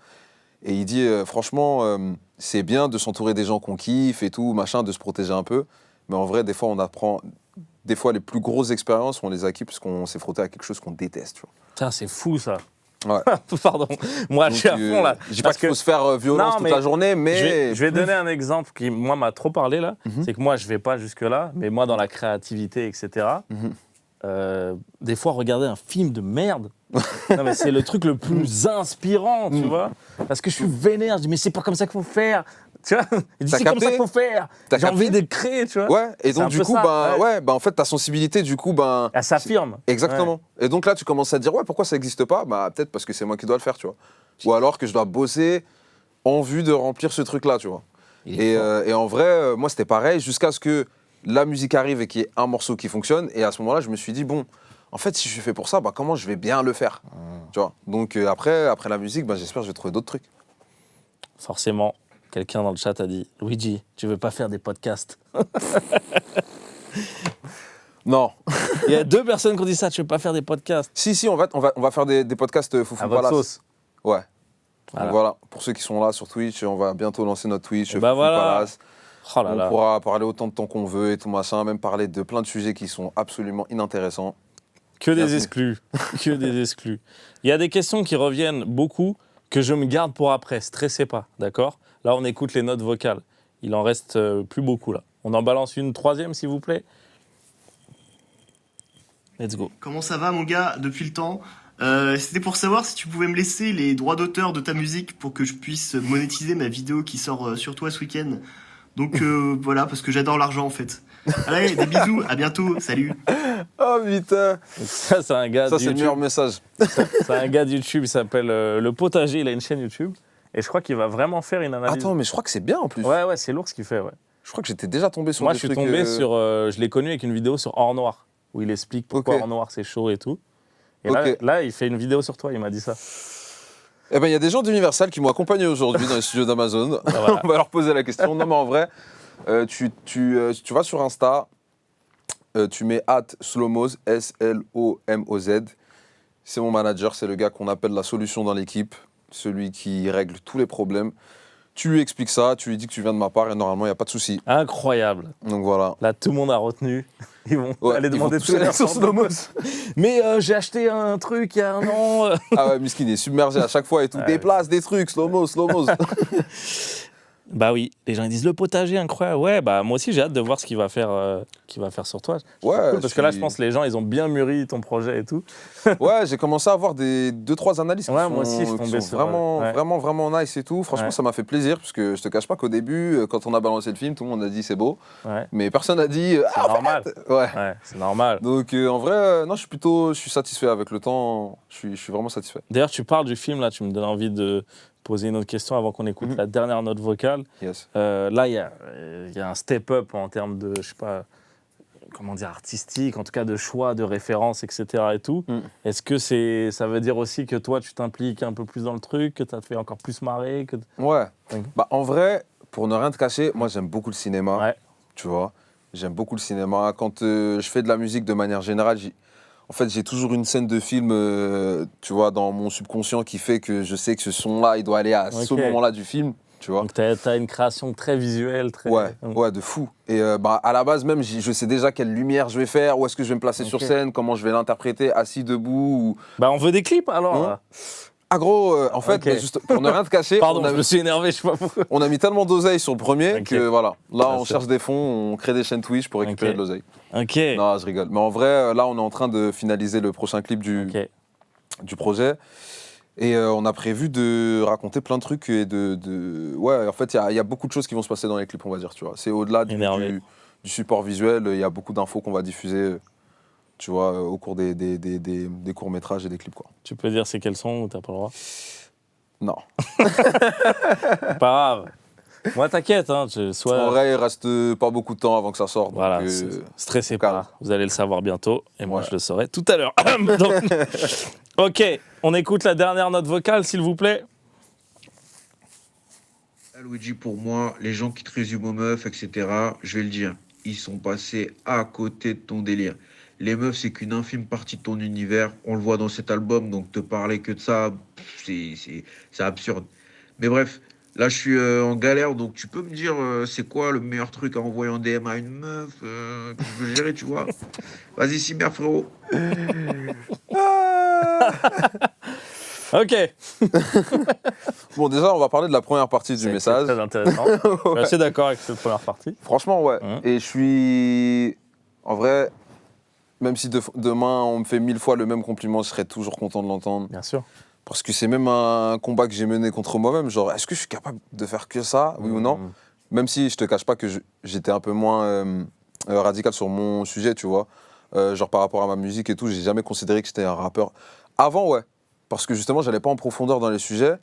Et il dit, franchement, c'est bien de s'entourer des gens qu'on kiffe et tout, machin, de se protéger un peu, mais en vrai, des fois, on apprend, des fois, les plus grosses expériences, on les acquis parce qu'on s'est frotté à quelque chose qu'on déteste, tu vois. Putain, c'est fou, ça. Ouais. Pardon, moi, donc, je suis à fond, là. Je dis pas qu'il faut se faire violence toute la journée, mais... Je vais donner un exemple qui, moi, m'a trop parlé, là. C'est que moi, je vais pas jusque-là, mais moi, dans la créativité, etc., des fois, regarder un film de merde, non, mais c'est le truc le plus inspirant, tu vois. Parce que je suis vénère, je dis, mais c'est pas comme ça qu'il faut faire. Tu vois, il dit, c'est comme ça qu'il faut faire. J'ai envie de créer, tu vois. Ouais, et donc du coup, en fait, ta sensibilité, du coup, elle s'affirme. Exactement. Ouais. Et donc là, tu commences à te dire, pourquoi ça n'existe pas? Bah, peut-être parce que c'est moi qui dois le faire, tu vois. Ou alors que je dois bosser en vue de remplir ce truc-là, tu vois. Et en vrai, moi, c'était pareil, jusqu'à ce que la musique arrive et qu'il y ait un morceau qui fonctionne. Et à ce moment-là, je me suis dit, bon, en fait, si je suis fait pour ça, comment je vais bien le faire, tu vois. Donc après la musique, j'espère que je vais trouver d'autres trucs. Forcément. Quelqu'un dans le chat a dit « Luidji, tu veux pas faire des podcasts ?» Non. Il y a 2 personnes qui ont dit ça, tu veux pas faire des podcasts? Si, on va faire des podcasts Foufoune Palace. À votre sauce. Ouais. Voilà. Pour ceux qui sont là sur Twitch, on va bientôt lancer notre Twitch Foufoune voilà. Palace. Oh là on là. pourra parler autant de temps qu'on veut et tout machin, même parler de plein de sujets qui sont absolument inintéressants. Que des exclus. Que des exclus. Il y a des questions qui reviennent beaucoup que je me garde pour après. Stressez pas, d'accord? Là, on écoute les notes vocales. Il en reste plus beaucoup, là. On en balance une 3e, s'il vous plaît. Let's go. Comment ça va, mon gars, depuis le temps? C'était pour savoir si tu pouvais me laisser les droits d'auteur de ta musique pour que je puisse monétiser ma vidéo qui sort sur toi ce week-end. Donc voilà, parce que j'adore l'argent, en fait. Allez, des bisous, à bientôt, salut. Oh putain. Ça, c'est un gars ça, de c'est YouTube. le meilleur message. C'est un gars de YouTube, il s'appelle Le Potager, il a une chaîne YouTube. Et je crois qu'il va vraiment faire une analyse. Attends, mais je crois que c'est bien en plus. Ouais, c'est lourd ce qu'il fait, ouais. Je crois que j'étais déjà tombé sur Moi, des trucs... je suis tombé sur... je l'ai connu avec une vidéo sur Or Noir, où il explique pourquoi Or Noir, c'est chaud et tout. Et là, il fait une vidéo sur toi, il m'a dit ça. Eh ben, il y a des gens d'Universal qui m'ont accompagné aujourd'hui dans les studios d'Amazon. Voilà. On va leur poser la question. Non, mais en vrai, tu vas sur Insta, tu mets @slomoz, SLOMOZ. C'est mon manager, c'est le gars qu'on appelle la solution dans l'équipe, celui qui règle tous les problèmes. Tu lui expliques ça, tu lui dis que tu viens de ma part et normalement, il n'y a pas de souci. Incroyable. Donc voilà. Là, tout le monde a retenu. Ils vont aller demander tous les sur Slomoz. Mais j'ai acheté un truc il y a un an. Ah ouais, Miskin est submergé à chaque fois et tout. Déplace des trucs, Slomoz. Bah oui, les gens ils disent le potager incroyable. Ouais, bah moi aussi j'ai hâte de voir ce qu'il va faire sur toi. Ouais, cool, parce que là je pense que les gens ils ont bien mûri ton projet et tout. Ouais, j'ai commencé à avoir 2-3 analyses qui moi aussi, je tombais sont vraiment nice et tout. Franchement, ça m'a fait plaisir parce que je te cache pas qu'au début, quand on a balancé le film, tout le monde a dit c'est beau, mais personne n'a dit c'est normal. Ouais, c'est normal. Donc en vrai, non, je suis satisfait avec le temps. Je suis vraiment satisfait. D'ailleurs, tu parles du film là, tu me donnes envie de poser une autre question avant qu'on écoute la dernière note vocale. Yes. Là, il y a un step-up en termes de, je sais pas, comment dire, artistique, en tout cas de choix, de références, etc. et tout. Est-ce que ça veut dire aussi que toi, tu t'impliques un peu plus dans le truc, que ça te fait encore plus marrer Ouais. Bah, en vrai, pour ne rien te cacher, moi, j'aime beaucoup le cinéma. Ouais. Tu vois, j'aime beaucoup le cinéma. Quand je fais de la musique de manière générale, en fait, j'ai toujours une scène de film, tu vois, dans mon subconscient qui fait que je sais que ce son-là, il doit aller à ce moment-là du film, tu vois. Donc, t'as une création très visuelle, très... Ouais, de fou. Et à la base, même, je sais déjà quelle lumière je vais faire, où est-ce que je vais me placer sur scène, comment je vais l'interpréter, assis, debout. Bah, on veut des clips, alors. Ah gros, en fait, juste pour ne rien te cacher, Pardon, je me suis énervé, je sais pas pourquoi. on a mis tellement d'oseille sur le premier que voilà, là on cherche des fonds, on crée des chaînes Twitch pour récupérer de l'oseille. Ok. Non, je rigole. Mais en vrai, là on est en train de finaliser le prochain clip du projet. Et on a prévu de raconter plein de trucs et Ouais, en fait, il y a beaucoup de choses qui vont se passer dans les clips, on va dire, tu vois. C'est au-delà du support visuel, il y a beaucoup d'infos qu'on va diffuser, tu vois, au cours des courts-métrages et des clips, quoi. Tu peux dire c'est quels sons ou t'as pas le droit? Non. Pas grave. Moi, t'inquiète, hein. En vrai, il reste pas beaucoup de temps avant que ça sorte. Voilà, donc, stressez pas. Vous allez le savoir bientôt et moi, je le saurai tout à l'heure. Donc, ok, on écoute la dernière note vocale, s'il vous plaît. Luidji, pour moi, les gens qui te résument aux meufs, etc., je vais le dire, ils sont passés à côté de ton délire. Les meufs, c'est qu'une infime partie de ton univers. On le voit dans cet album, donc te parler que de ça, c'est absurde. Mais bref, là, je suis en galère, donc tu peux me dire c'est quoi le meilleur truc à envoyer en DM à une meuf que je veux gérer, tu vois? Vas-y, Cimer, frérot. Ok. Bon, déjà, on va parler de la première partie du message. C'est très intéressant. Je suis assez d'accord avec cette première partie. Franchement, ouais. Et je suis... En vrai, même si demain, on me fait 1000 fois le même compliment, je serais toujours content de l'entendre. Bien sûr. Parce que c'est même un combat que j'ai mené contre moi-même. Genre, est-ce que je suis capable de faire que ça, oui ou non? Même si je te cache pas que j'étais un peu moins radical sur mon sujet, tu vois. Genre, par rapport à ma musique et tout, j'ai jamais considéré que j'étais un rappeur. Avant, ouais. Parce que justement, j'allais pas en profondeur dans les sujets.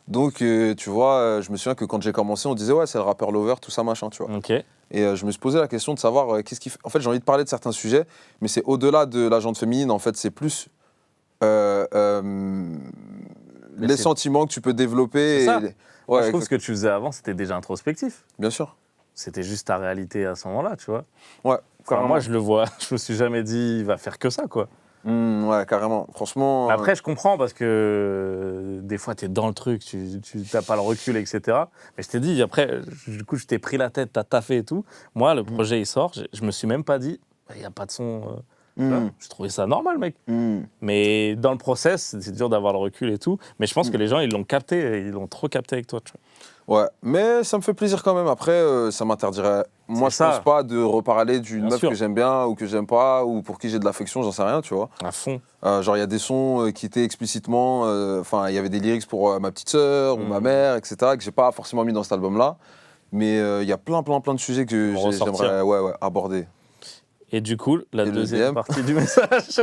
Donc, tu vois, je me souviens que quand j'ai commencé, on disait, ouais, c'est le rappeur lover, tout ça, machin, tu vois. Ok. Et je me suis posé la question de savoir qu'est-ce qui fait. En fait, j'ai envie de parler de certains sujets, mais c'est au-delà de la jante féminine. En fait, c'est plus les sentiments que tu peux développer. C'est ça. Ouais, je trouve que ce que tu faisais avant, c'était déjà introspectif. Bien sûr. C'était juste ta réalité à ce moment-là, tu vois. Ouais. Enfin, moi, je le vois. Je me suis jamais dit, il va faire que ça, quoi. Ouais, carrément. Franchement. Après, je comprends parce que des fois, tu es dans le truc, tu n'as pas le recul, etc. Mais je t'ai dit, après, du coup, je t'ai pris la tête, tu as taffé et tout. Moi, le projet, il sort. Je me suis même pas dit, il n'y a pas de son. Je trouvais ça normal, mec. Mais dans le process, c'est dur d'avoir le recul et tout. Mais je pense que les gens, ils l'ont capté, ils l'ont trop capté avec toi, tu vois. Ouais, mais ça me fait plaisir quand même. Après, ça m'interdirait. Moi, je pense pas de reparler d'une meuf que j'aime bien ou que j'aime pas ou pour qui j'ai de l'affection, j'en sais rien, tu vois. À fond. Genre, il y a des sons qui étaient explicitement. Enfin, il y avait des lyrics pour ma petite sœur ou ma mère, etc., que j'ai pas forcément mis dans cet album-là. Mais il y a plein de sujets que j'aimerais aborder. Et du coup, la deuxième partie du message.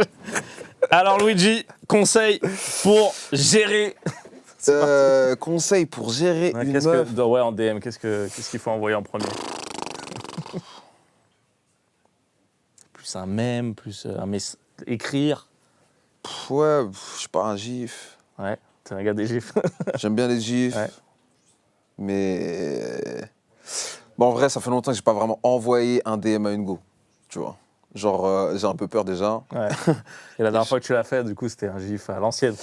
Alors, Luidji, conseil pour gérer. Conseil pour gérer une meuf. En DM, qu'est-ce qu'il faut envoyer en premier? Plus un mème, plus écrire. Ouais, je sais pas, un gif. Ouais, t'es un gars des gifs. J'aime bien les gifs. Ouais. Mais... Bon, en vrai, ça fait longtemps que j'ai pas vraiment envoyé un DM à une go. Tu vois. Genre, j'ai un peu peur déjà. Ouais. Et la dernière fois que tu l'as fait, du coup, c'était un gif à l'ancienne.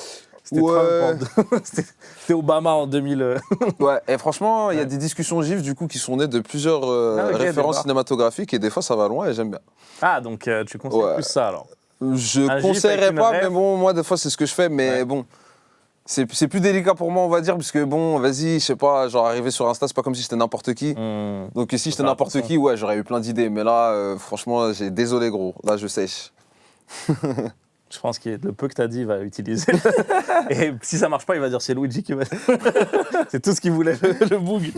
C'était Trump, c'était Obama en 2000. Ouais, et franchement, il y a des discussions gifs du coup qui sont nées de plusieurs références cinématographiques et des fois ça va loin et j'aime bien. Ah, donc tu conseilles plus ça alors? Je conseillerais pas, mais bon, moi des fois c'est ce que je fais, mais bon, c'est plus délicat pour moi on va dire, parce que bon, vas-y, je sais pas, genre arriver sur Insta, c'est pas comme si j'étais n'importe qui. Donc si j'étais n'importe qui, ouais, j'aurais eu plein d'idées, mais là, franchement, désolé gros, là je sèche. Je pense que le peu que tu as dit, il va utiliser. Et si ça marche pas, il va dire c'est Luidji qui va. C'est tout ce qu'il voulait, le boug.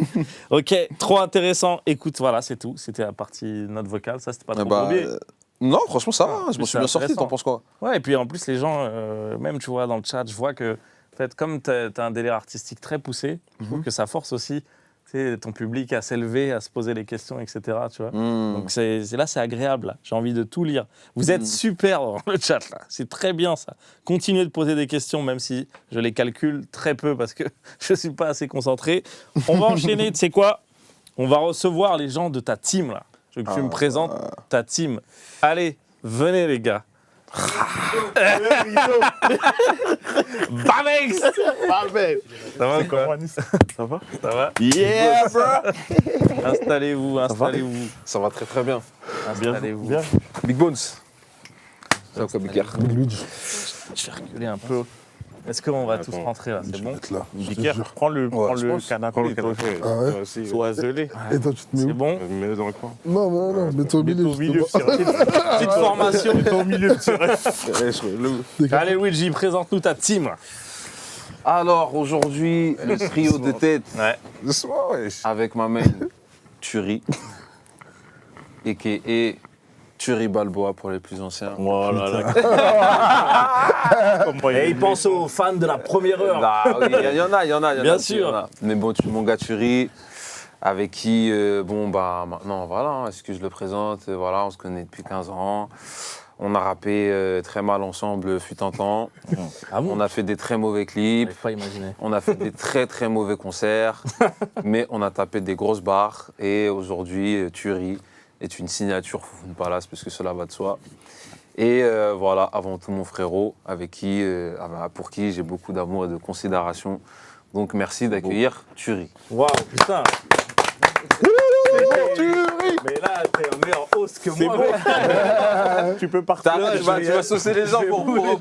Ok, trop intéressant. Écoute, voilà, c'est tout. C'était la partie note vocale. Ça, c'était pas trop compliqué. Non, franchement, ça va. Je m'en suis bien sorti. T'en penses quoi? Ouais, et puis en plus, les gens, même tu vois, dans le chat, je vois que, en fait, comme tu as un délire artistique très poussé, je trouve que ça force aussi sais, ton public à s'élever, à se poser les questions, etc. Tu vois. Donc c'est agréable. Là. J'ai envie de tout lire. Vous êtes super dans le chat là. C'est très bien ça. Continuez de poser des questions, même si je les calcule très peu parce que je suis pas assez concentré. On va enchaîner. Tu sais quoi? On va recevoir les gens de ta team là. Je veux que tu me présentes ta team. Allez, venez les gars. avec. Ça va quoi? Ça va? Ça va? Yeah, bro! Installez-vous. Ça va très très bien. Installez-vous. Bien. Big Bones. Ça va quoi, Big Car? Luidji. Je vais reculer un peu. Est-ce qu'on va tous rentrer là? C'est bon? Là, je te Pierre, jure. prends le canapé. Ah ouais? Sois isolé. Et toi, tu te mets C'est où? bon? Mets-le dans le coin. Non, mets-toi au milieu. Au milieu, justement. Petite formation. Mets-toi au milieu, tu Allez Luidji, présente-nous ta team. Alors aujourd'hui, le trio de tête Ouais. Doucement, wesh. avec ma main Tuerie, a.k.a. Tuerie Balboa pour les plus anciens. Voilà. Et il pense aux fans de la première heure. Ah oui, il y en a. Bien sûr. Mais bon, mon gars Tuerie, avec qui, maintenant, voilà, est-ce que je le présente? Voilà, on se connaît depuis 15 ans. On a rappé très mal ensemble, fut un temps. Ah bon? On a fait des très mauvais clips. J'avais pas imaginé. On a fait des très très mauvais concerts. Mais on a tapé des grosses barres. Et aujourd'hui, Tuerie est une signature Foufoune Palace, puisque cela va de soi. Et voilà, avant tout mon frérot, pour qui j'ai beaucoup d'amour et de considération. Donc merci d'accueillir Tuerie. Waouh, putain. Mais là, t'es en meilleure hausse que moi. Tu peux partir. Tu vas saucer les gens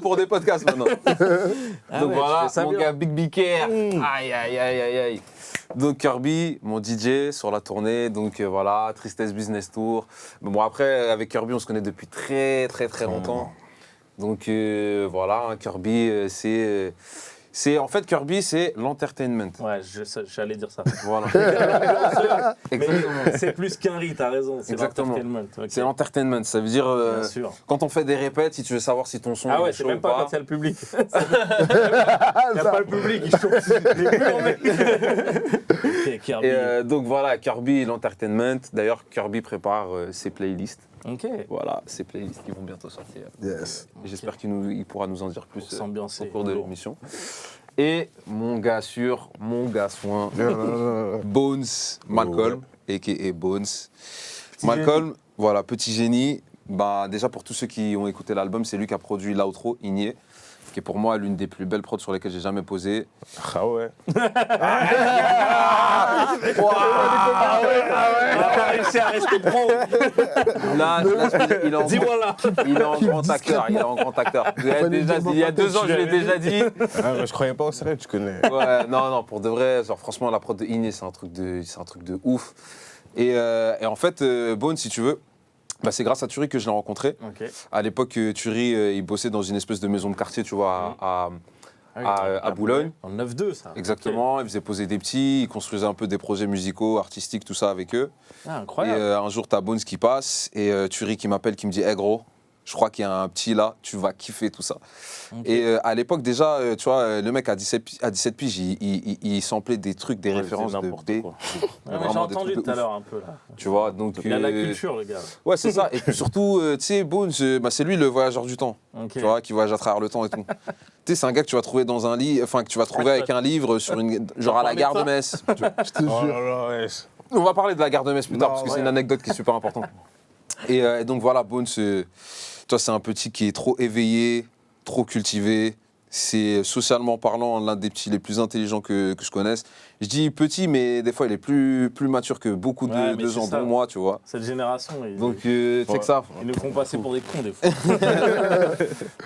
pour des podcasts maintenant. Donc voilà, mon gars Big Biker. Aïe. Donc Kerby, mon DJ sur la tournée. Donc voilà, Tristesse Business Tour. Bon, après, avec Kerby, on se connaît depuis très longtemps. Donc voilà, Kerby, en fait, Kerby, c'est l'entertainment. Ouais, j'allais dire ça. Voilà. Mais c'est plus qu'un riz, t'as raison. C'est Exactement. l'entertainment. Okay. C'est l'entertainment. Ça veut dire, Bien sûr. quand on fait des répètes, si tu veux savoir si ton son Ah ouais, est c'est chaud même ou pas quand il y a le public. Il n'y a pas le public, il chauffe les murs, mec. Ok, Kerby. Et donc voilà, Kerby, l'entertainment. D'ailleurs, Kerby prépare ses playlists. Ok. Voilà, ces playlists qui vont bientôt sortir. Yes. Et j'espère qu'il pourra nous en dire plus s'ambiancer. au cours de l'émission. Et mon gars sûr, mon gars soin, Bones, Malcolm, a.k.a. Bones. Malcolm, voilà, petit génie. Bah, déjà, pour tous ceux qui ont écouté l'album, c'est lui qui a produit l'outro, Igné, qui est pour moi l'une des plus belles prods sur lesquelles j'ai jamais posé. Ah ouais. On a pas réussi à rester pro. Là, il est en Dis-moi grand acteur. Il y a 2 ans, je l'ai déjà dit. Ah, mais je croyais pas au sérieux, tu connais. Ouais, non, pour de vrai, genre, franchement, la prod de Igné, c'est un truc de ouf. Et en fait, Bones, si tu veux, bah, c'est grâce à Tuerie que je l'ai rencontré. Okay. À l'époque, Tuerie, il bossait dans une espèce de maison de quartier, tu vois, à Boulogne. En 9-2, ça. Exactement, il faisait poser des petits, il construisait un peu des projets musicaux, artistiques, tout ça avec eux. Ah, Et incroyable. un jour, t'as Bones qui passe et Tuerie qui m'appelle, qui me dit hey, gros, je crois qu'il y a un petit là, tu vas kiffer tout ça. Okay. Et à l'époque, déjà, tu vois, le mec à 17 piges, il samplait des trucs, des références de B. Ouais, mais j'ai entendu tout à l'heure un peu là. Tu vois, donc. Il y a de la culture, le gars. Ouais, c'est ça. Et puis surtout, tu sais, Bones, c'est lui le voyageur du temps. Okay. Tu vois, qui voyage à travers le temps et tout. Tu sais, c'est un gars que tu vas trouver dans un livre, enfin, que tu vas trouver avec un livre sur genre à la gare de Metz. Je te Oh jure. là là, wesh. On va parler de la gare de Metz plus tard, Non, parce que ouais. c'est une anecdote qui est super importante. Et donc voilà, Bones, tu vois, c'est un petit qui est trop éveillé, trop cultivé. C'est socialement parlant l'un des petits les plus intelligents que je connaisse. Je dis petit, mais des fois il est plus mature que beaucoup de gens, dont moi, tu vois. Cette génération, Donc c'est que ça. ils nous font passer pour des cons des fois.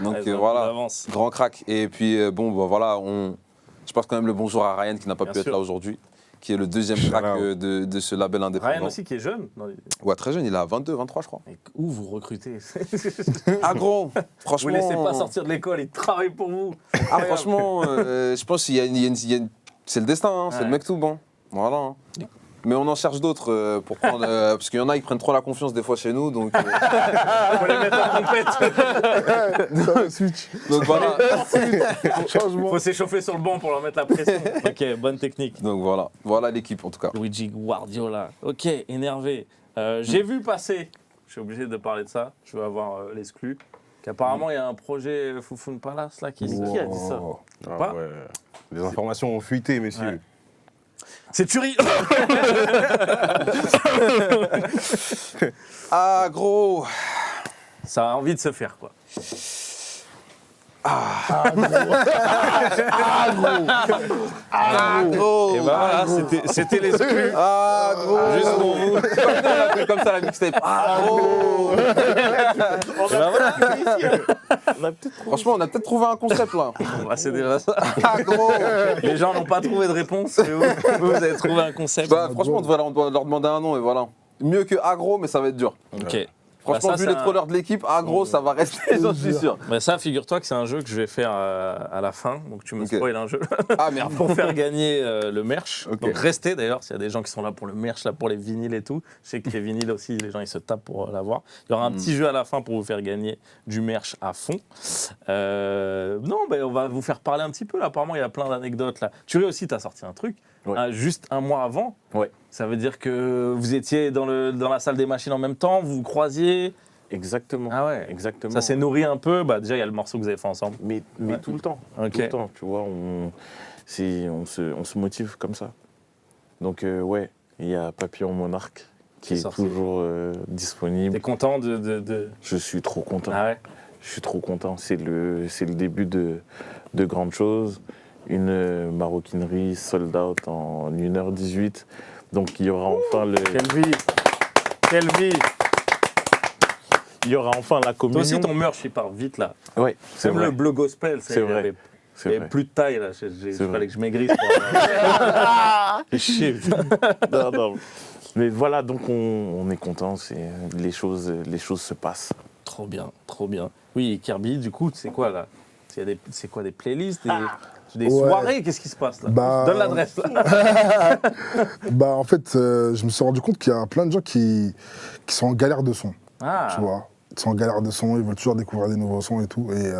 Donc Ils ont voilà, d'avance. grand crack. Et puis bon, bah, voilà, je passe quand même le bonjour à Ryan qui n'a pas Bien pu être sûr. là aujourd'hui, qui est le deuxième crack de ce label indépendant. Ryan aussi qui est jeune. Ouais, très jeune, il a 22, 23 je crois. Mais où vous recrutez? Ah gros, franchement. Vous laissez pas sortir de l'école, il travaille pour vous. Ah franchement, je pense qu'il y a une... C'est le destin, hein, c'est Ouais. le mec tout bon. Voilà. Hein. Mais on en cherche d'autres pour prendre. Parce qu'il y en a, ils prennent trop la confiance des fois chez nous. Donc, Faut les mettre en compète. Switch. donc voilà. Changement. Faut s'échauffer sur le banc pour leur mettre la pression. Ok, bonne technique. Donc voilà. Voilà l'équipe en tout cas. Luidji Guardiola. Ok, énervé. J'ai vu passer, je suis obligé de parler de ça, je veux avoir l'exclu, qu'apparemment il y a un projet Foufoune Palace là qui a dit ça? Ah Pas ouais. Les informations ont fuité, messieurs. Ouais. C'est Tuerie. Ah gros. Ça a envie de se faire quoi. Ah gros. Et ben voilà, c'était l'exclu. Ah gros. Juste pour vous. C'est comme ça, on appelle comme ça la mixtape. Ah gros. Franchement, on a peut-être trouvé un concept là. Bah, c'est déjà ça. Ah gros. Les gens n'ont pas trouvé de réponse. Mais vous avez trouvé un concept. Bah, franchement, on doit leur demander un nom et voilà. Mieux que agro, mais ça va être dur. Ok. Franchement, Bah, ça, vu les trollers de l'équipe, agro, ça va rester, j'en suis sûr. Bah ça, figure-toi que c'est un jeu que je vais faire à la fin. Donc tu me Ok. spoil un jeu. Ah merde. Pour faire gagner le merch. Ok. Donc restez d'ailleurs, s'il y a des gens qui sont là pour le merch, là pour les vinyles et tout. Je sais que les vinyles aussi, les gens ils se tapent pour l'avoir. Il y aura un petit jeu à la fin pour vous faire gagner du merch à fond. Non, on va vous faire parler un petit peu là. Apparemment, il y a plein d'anecdotes là. Tuerie aussi, tu as sorti un truc. Ouais. Juste un mois avant. Ouais. Ça veut dire que vous étiez dans la salle des machines en même temps, vous vous croisiez. Exactement. Ah ouais, Exactement. Ça s'est nourri un peu. Bah, déjà, il y a le morceau que vous avez fait ensemble. Mais Ouais. tout le temps. Ok. Tout le temps, tu vois. On se motive comme ça. Donc, ouais, il y a Papillon Monarque qui C'est est sorti. toujours disponible. T'es content de... Je suis trop content. Ah ouais. Je suis trop content. C'est le début de grandes choses. Une maroquinerie sold out en 1h18. Donc, il y aura enfin le... Quelle vie. Quelle vie. Il y aura enfin la communion. Toi aussi, ton merch, il part vite, là. Ouais, c'est Comme vrai. le bleu gospel. C'est vrai. Il C'est n'y avait vrai. plus de taille, là. Il C'est fallait vrai. que je maigrisse. Pour Fais chier, putain. Non, non. Mais voilà, donc on est content. Les choses se passent. Trop bien, trop bien. Oui, Kerby, du coup, c'est quoi, là? C'est quoi, des playlists, des Ouais. soirées? Qu'est-ce qui se passe, là? Bah, Donne l'adresse, là. Bah, en fait, je me suis rendu compte qu'il y a plein de gens qui sont en galère de son, Ah, tu vois. Ils sont en galère de son, ils veulent toujours découvrir des nouveaux sons et tout. Et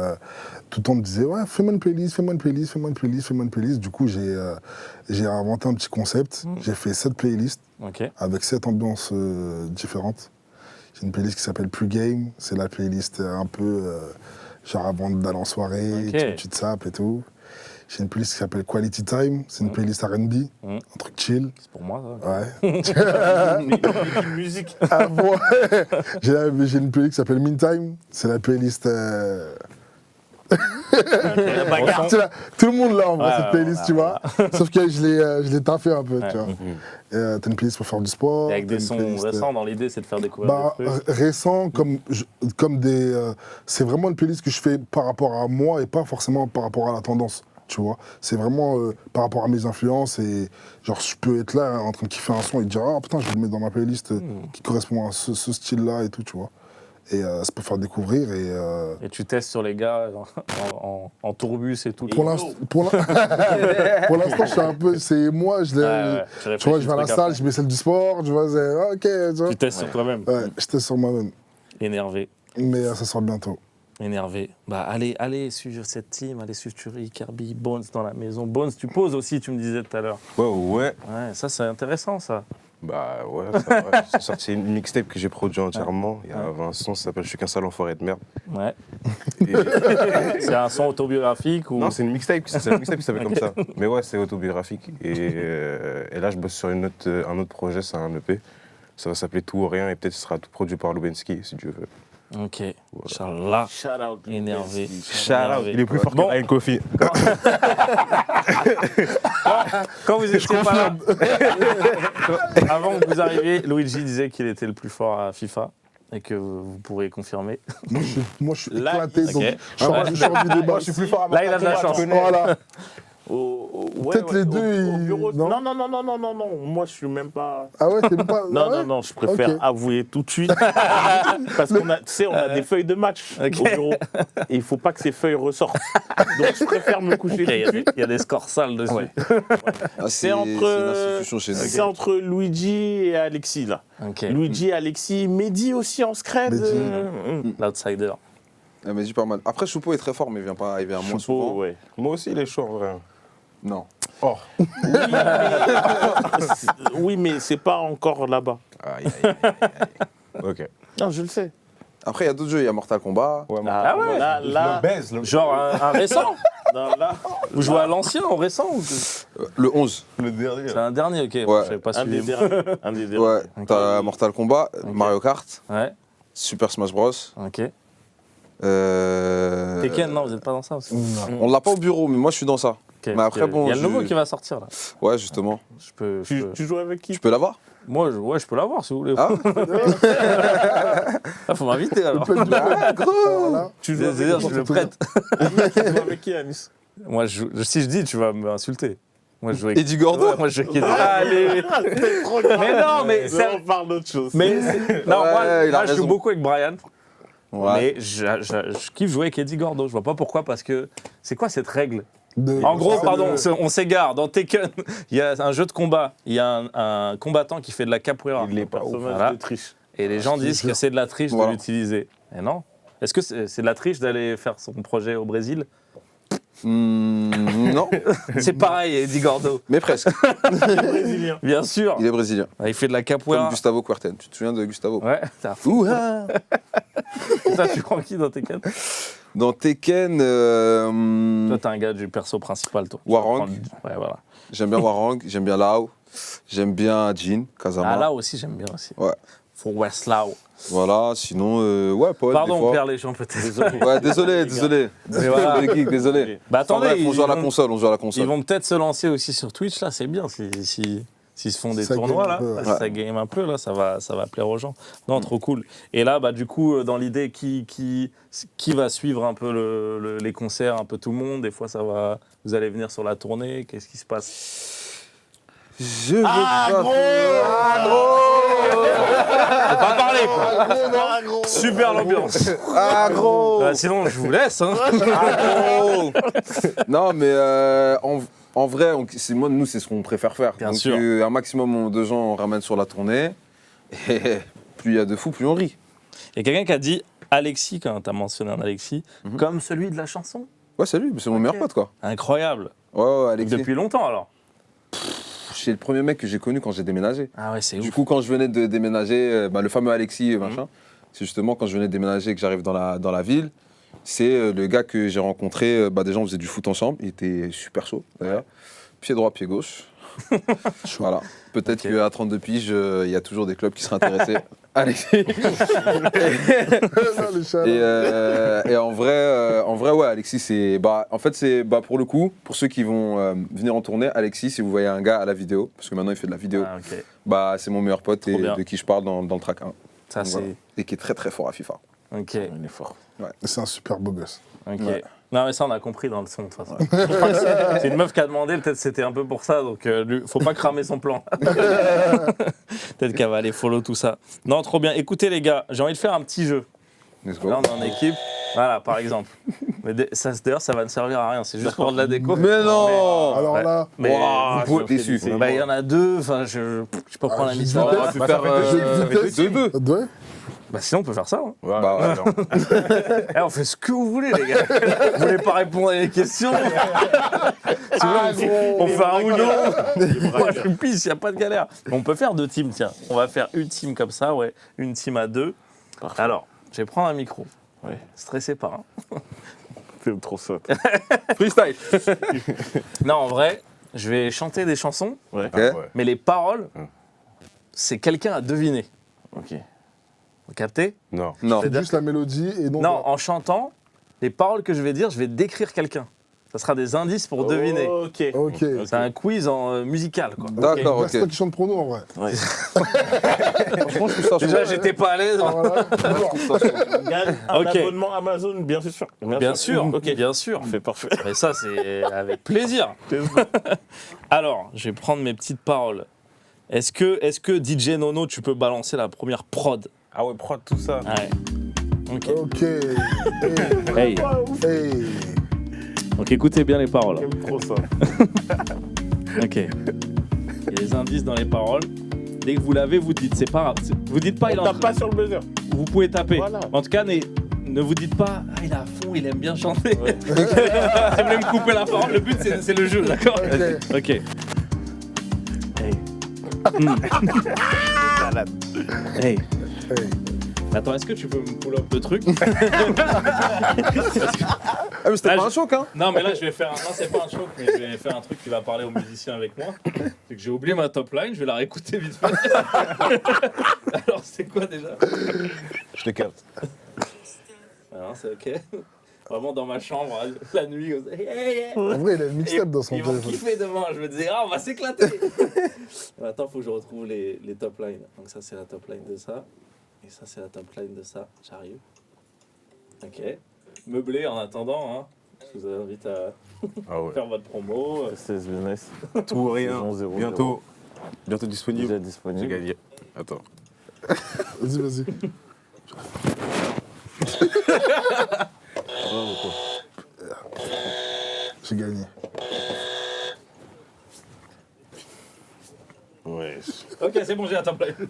tout le temps, on me disait, ouais, fais-moi une playlist, fais-moi une playlist, fais-moi une playlist, fais-moi une playlist. Du coup, j'ai inventé un petit concept. J'ai fait 7 playlists ok. avec 7 ambiances différentes. J'ai une playlist qui s'appelle Plus Game. C'est la playlist un peu genre avant d'aller en soirée, Ok. tu te sapes et tout. J'ai une playlist qui s'appelle Quality Time. C'est une playlist R&B, un truc chill. C'est pour moi, ça. Ouais. Une musique. Ah bon. J'ai une playlist qui s'appelle Meantime. C'est la playlist. La bagarre. C'est là, tout le monde là en vrai, Ouais, cette ouais, playlist, ouais, tu vois. Sauf que je l'ai taffé un peu, Ouais. tu vois. T'as une playlist pour faire du sport. Et avec t'as des une sons playlist, récents, dans l'idée, c'est de faire découvrir Bah, des trucs. récent, comme des. C'est vraiment une playlist que je fais par rapport à moi et pas forcément par rapport à la tendance. Tu vois, c'est vraiment par rapport à mes influences et genre je peux être là en train de kiffer un son et dire ah putain je vais le mettre dans ma playlist qui correspond à ce style-là et tout, tu vois. Et ça peut faire découvrir et Et tu testes sur les gars en tourbus et tout. pour l'instant, je suis un peu, c'est moi, je l'ai, tu vois, je vais à la salle, je mets celle du sport, tu vois, ok, tu vois. Tu testes sur toi-même. Ouais, je teste sur moi-même, Énervé. mais ça sort bientôt. Énervé. Bah allez suivre cette team, allez suivre Tuerie, Kerby, Bones dans la maison. Bones, tu poses aussi, tu me disais tout à l'heure. Ouais. Ouais, ça c'est intéressant ça. Bah ouais, ça va. J'ai sorti une mixtape que j'ai produit entièrement. Il y a 20 sons, ça s'appelle Je suis qu'un sale enfoiré de merde. Ouais. Et- C'est un son autobiographique ou... Non, c'est une mixtape qui s'appelle comme ça. Mais ouais, c'est autobiographique. Et là, je bosse sur un autre projet, c'est un EP. Ça va s'appeler Tout ou Rien et peut-être ce sera tout produit par Lubensky, si Dieu veut. Ok. Inch'Allah. Énervé. Énervé. Il est plus fort Bon. que Ryan Coffey. Quand vous étiez pas là, avant que vous arriviez, Luidji disait qu'il était le plus fort à FIFA et que vous pourrez confirmer. Moi, je suis Là, éclaté, ok. donc je sors du débat. Moi, je suis plus fort à Là, il a de la chance. Voilà. Peut-être les deux, au bureau. non Non. Moi, je suis même pas. Ah ouais, t'aimes pas Non, je préfère Ok. avouer tout de suite. Parce qu'on a, tu sais, on a des feuilles de match au bureau. Et il faut pas que ces feuilles ressortent. Donc, je préfère me coucher tout de suite. Il y a des scores sales dessus. Ouais. Ah, C'est une institution chez nous. C'est entre Luidji et Alexis, là. Ok. Luidji, Alexis, Mehdi aussi en scred. Mehdi. L'outsider. Elle m'a dit pas mal. Après, Choupo est très fort, mais il vient moins Choupo, souvent. ouais. Moi aussi, il est chaud, en vrai. Non. Oh. Oui, mais c'est pas encore là-bas. Aïe. Ok. Non, je le sais. Après, il y a d'autres jeux. Il y a Mortal Kombat. Ouais, Ah ouais. Là, baise. Genre un récent. non, là, Vous jouez à l'ancien, au récent ou... Le 11. Le dernier. C'est un dernier, ok. Ouais. J'avais pas un des suivi. derniers. Un des derniers. Ouais. T'as Mortal Kombat, Mario Kart, Ouais, Super Smash Bros. ok. Euh... Tekken, non, vous êtes pas dans ça aussi. On l'a pas au bureau, mais moi, je suis dans ça. Ok, Mais après, bon, il y a le je- nouveau qui va sortir là. Ouais, justement. Je peux. je peux- Tu joues avec qui? Tu peux l'avoir? Moi, je peux l'avoir si vous voulez. Ah Ah, faut m'inviter alors. Ah, gros. Voilà. Tu joues avec C'est-à-dire, je le prête. Tu joues avec qui, Anis? Moi, si je dis, tu vas m'insulter. Moi, je joue avec. Eddie Gordo. Ouais, moi, je joue avec Eddie. Allez. Mais non, mais Non, on parle d'autre chose. Mais non, Ouais, moi, il a je joue raison. beaucoup avec Brian. Ouais. Mais je kiffe jouer avec Eddie Gordo. Je vois pas pourquoi, parce que c'est quoi cette règle? De- En gros, c'est pardon, le- on s'égare. Dans Tekken, il y a un jeu de combat. Il y a un combattant qui fait de la capoeira. Il est pas ouf. Voilà. De triche. Et les gens disent que c'est de la triche Voilà. de l'utiliser. Et non. Est-ce que c'est de la triche d'aller faire son projet au Brésil? Non, C'est pareil, Eddie Gordo. mais presque. Brésilien. Bien sûr. Il est brésilien. Il fait de la Comme capoeira. Gustavo Kuerten. Tu te souviens de Gustavo? Ouais, c'est un fou. Ouah. Ça, tu prends qui dans Tekken? Dans Tekken, Toi, t'es un gars du perso principal, toi. Warang. Ouais, voilà. j'aime bien Warang, j'aime bien Lao, j'aime bien Jin, Kazama. Ah, là aussi, j'aime bien aussi. Ouais. Pour Westlaw. Voilà, sinon, ouais, Paul, Pardon, des on fois. perd les gens peut-être. Ouais, désolé. Mais voilà. Le geek, désolé. Bah Enfin, attendez, bref, on joue à la vont- console, Ils vont peut-être se lancer aussi sur Twitch, là, c'est bien. S'ils se font des Ça tournois, game là, un peu, ouais. ça game un peu, là, ça va plaire aux gens. Non, trop cool. Et là, bah, du coup, dans l'idée, qui va suivre un peu les concerts, un peu tout le monde? Des fois, vous allez venir sur la tournée, qu'est-ce qui se passe? Je veux pas. Faut pas parler, quoi. Super l'ambiance. Ah, gros. Sinon, je vous laisse. Hein. Ah, gros. Non, mais en vrai, nous, c'est ce qu'on préfère faire. Bien Donc, sûr. Un maximum de gens, on ramène sur la tournée. Et plus il y a de fous, plus on rit. Il y a quelqu'un qui a dit Alexis, quand tu as mentionné un Alexis, comme celui de la chanson. Ouais, c'est lui, c'est mon meilleur pote, quoi. Incroyable. Ouais, Alexis. Depuis longtemps, alors. C'est le premier mec que j'ai connu quand j'ai déménagé. Ah ouais, c'est Du ouf. coup, quand je venais de déménager, le fameux Alexis, machin, c'est justement quand je venais de déménager que j'arrive dans la ville. C'est le gars que j'ai rencontré. Des gens faisaient du foot ensemble. Il était super chaud, d'ailleurs. Pied droit, pied gauche. Voilà. Peut-être Ok. qu'à 32 piges, il y a toujours des clubs qui seraient intéressés. Alexis. Le chat, là. Et en vrai, ouais, Alexis, c'est. En fait, c'est pour le coup, pour ceux qui vont venir en tournée, Alexis, si vous voyez un gars à la vidéo, parce que maintenant il fait de la vidéo, Ah, ok. c'est mon meilleur pote Trop et bien. de qui je parle dans le track 1. Ça, Donc, c'est. voilà. Et qui est très très fort à FIFA. Ok. Il est fort. C'est un super beau gosse. Ok. Ouais. Non, mais ça, on a compris dans le son, de toute façon. Je crois que c'est une meuf qui a demandé, peut-être c'était un peu pour ça, donc faut pas cramer son plan. Peut-être qu'elle va aller follow tout ça. Non, trop bien. Écoutez, les gars, j'ai envie de faire un petit jeu. Let's go. Là, on est en équipe. Voilà, par exemple. Mais d'ailleurs, ça va ne servir à rien. C'est juste pour de la déco. Mais non. Alors ouais. là, Mais Wow, vous pouvez- déçu. Bah, il y en a deux. Enfin, je peux prendre la j'ai mission. dit- On aurait pu Bah, faire ça fait deux. 2-2. ouais. Bah, sinon, on peut faire ça. Hein. Ouais, Bah, ouais. alors. Eh, on fait ce que vous voulez, les gars. Vous voulez pas répondre à les questions? Si vous voulez, on fait un ou non. Moi, je suis pisse, il n'y a pas de galère. On peut faire deux teams, tiens. On va faire une team comme ça, ouais. Une team à deux. Parfait. Alors, je vais prendre un micro. Ouais. Stressé pas. Hein. C'est trop sotte. Freestyle. Non, en vrai, je vais chanter des chansons, Ouais. Ok. Ouais. mais les paroles, c'est quelqu'un à deviner. Ok. Vous captez? Non. Non. C'est juste la mélodie et donc. Non, en chantant, les paroles que je vais dire, je vais décrire quelqu'un. Ça sera des indices pour deviner. Ok. Ok. C'est un quiz en musical, quoi. D'accord, Bah, ok. c'est toi qui chante pour nous en vrai. Ouais. Franchement, je suis ça. Déjà, j'étais pas à l'aise. Ah, voilà. Gagne un Ok. abonnement Amazon, bien sûr. Bien sûr, Ok. bien sûr. Parfait, parfait. Mais ça, c'est avec plaisir. Alors, je vais prendre mes petites paroles. Est-ce que DJ Nono, tu peux balancer la première prod? Ah ouais, prod, tout ça. Ouais. Ok. Ok. Hey. Hey. Donc écoutez bien les paroles. J'aime trop ça. Ok. Il y a des indices dans les paroles. Dès que vous l'avez, vous dites. C'est pas grave. Vous dites pas, il est On en tape pas sur le buzzer. Vous pouvez taper. Voilà. En tout cas, ne vous dites pas, ah, il est à fond, il aime bien chanter. Si vous voulez me couper la parole, le but c'est le jeu, d'accord? Ok. Hey. Malade. Hey. Hey. Attends, est-ce que tu peux me pull up le truc? Ah, mais c'était Là, pas un choc, hein? Non, mais là, je vais faire. Non, c'est pas un choc, mais je vais faire un truc qui va parler aux musiciens avec moi. C'est que j'ai oublié ma top line, je vais la réécouter vite fait. Alors, c'est quoi déjà? Je te capte. Alors, c'est ok. Vraiment dans ma chambre, la nuit. Comme ça. En vrai, il a une mixtape dans son Ils vont téléphone. kiffer demain. Je me disais, ah, on va s'éclater. Attends, faut que je retrouve les top lines. Donc, ça, c'est la top line de ça. Et ça, c'est la top line de ça. J'arrive. Ok. Meublé en attendant. Hein. Je vous invite à Ah ouais. faire votre promo. 16 business. Tout ou rien. Saison 0, Bientôt. Bientôt disponible. Déjà J'ai disponible. gagné. Attends. Vas-y. Bravo, quoi. J'ai gagné. Ouais. Ok, c'est bon, j'ai la top line.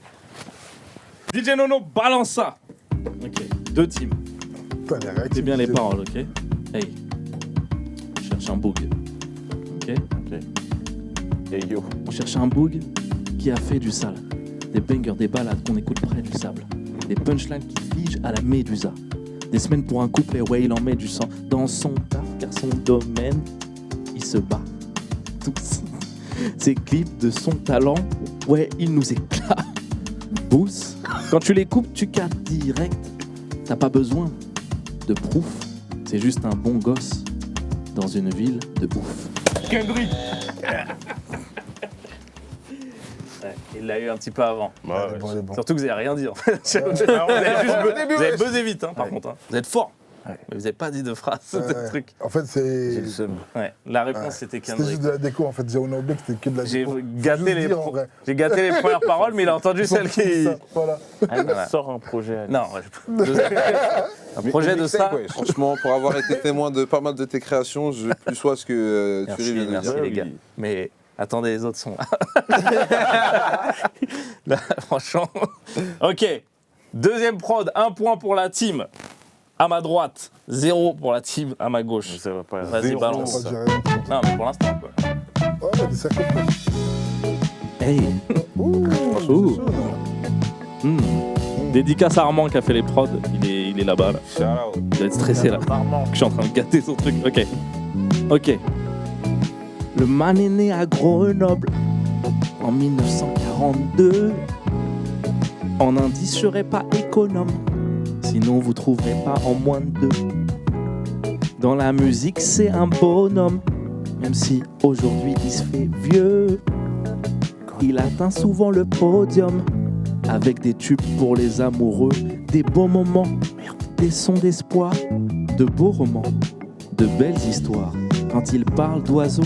DJ Nono, balance ça. Ok, 2 teams. Putain, les réactions. C'est bien les paroles, ok? Hey, on cherche un bug. Ok? Et yo. On cherche un bug qui a fait du sale. Des bangers, des balades qu'on écoute près du sable. Des punchlines qui figent à la médusa. Des semaines pour un couplet, ouais, il en met du sang dans son taf, car son domaine, il se bat. Tous ces clips de son talent, ouais, il nous éclate. Boost. Quand tu les coupes, tu captes direct. T'as pas besoin de proof. C'est juste un bon gosse dans une ville de ouf. Kerby. Ouais, il l'a eu un petit peu avant. Ouais, Elle est bon, elle est bon. Surtout que vous n'avez rien dit en fait. Vous avez buzzé vite hein, par contre. Hein. Vous êtes fort. Ouais. Mais vous n'avez pas dit de phrase, de truc. En fait, J'ai c'est. le seum. Ouais. La réponse c'était C'était Kendrick. juste de la déco en fait. Zéro No Black, c'était que de la J'ai déco. gâté, Juste les dire, en vrai. j'ai gâté les premières paroles, mais il a entendu celles qui. Ça, voilà. Allez, sors un projet. Allez. Non, un projet de ça. Ouais, franchement, pour avoir été témoin de pas mal de tes créations, je plus sois ce que Tuerie vient de Merci dire. les gars. Mais attendez, les autres sont là. Là, franchement. Ok. Deuxième prod, 1 point pour la team à ma droite, 0 pour la team à ma gauche. Mais ça va pas. Vas-y, On balance. va dire rien. Non, mais pour l'instant, quoi. Ouais, des cercles. Hey. Ouh, Ouh. c'est chaud, là. Dédicace à Armand qui a fait les prods. Il est là-bas. Là. Shout out. Il doit être stressé là. Je suis en train de gâter son truc. Ok. Ok. Le man est né à Grenoble en 1942. En indice, je serais pas économe. Sinon, vous trouverez pas en moins de 2. Dans la musique, c'est un bonhomme. Même si aujourd'hui il se fait vieux, il atteint souvent le podium. Avec des tubes pour les amoureux, des beaux moments, des sons d'espoir, de beaux romans, de belles histoires. Quand il parle d'oiseaux,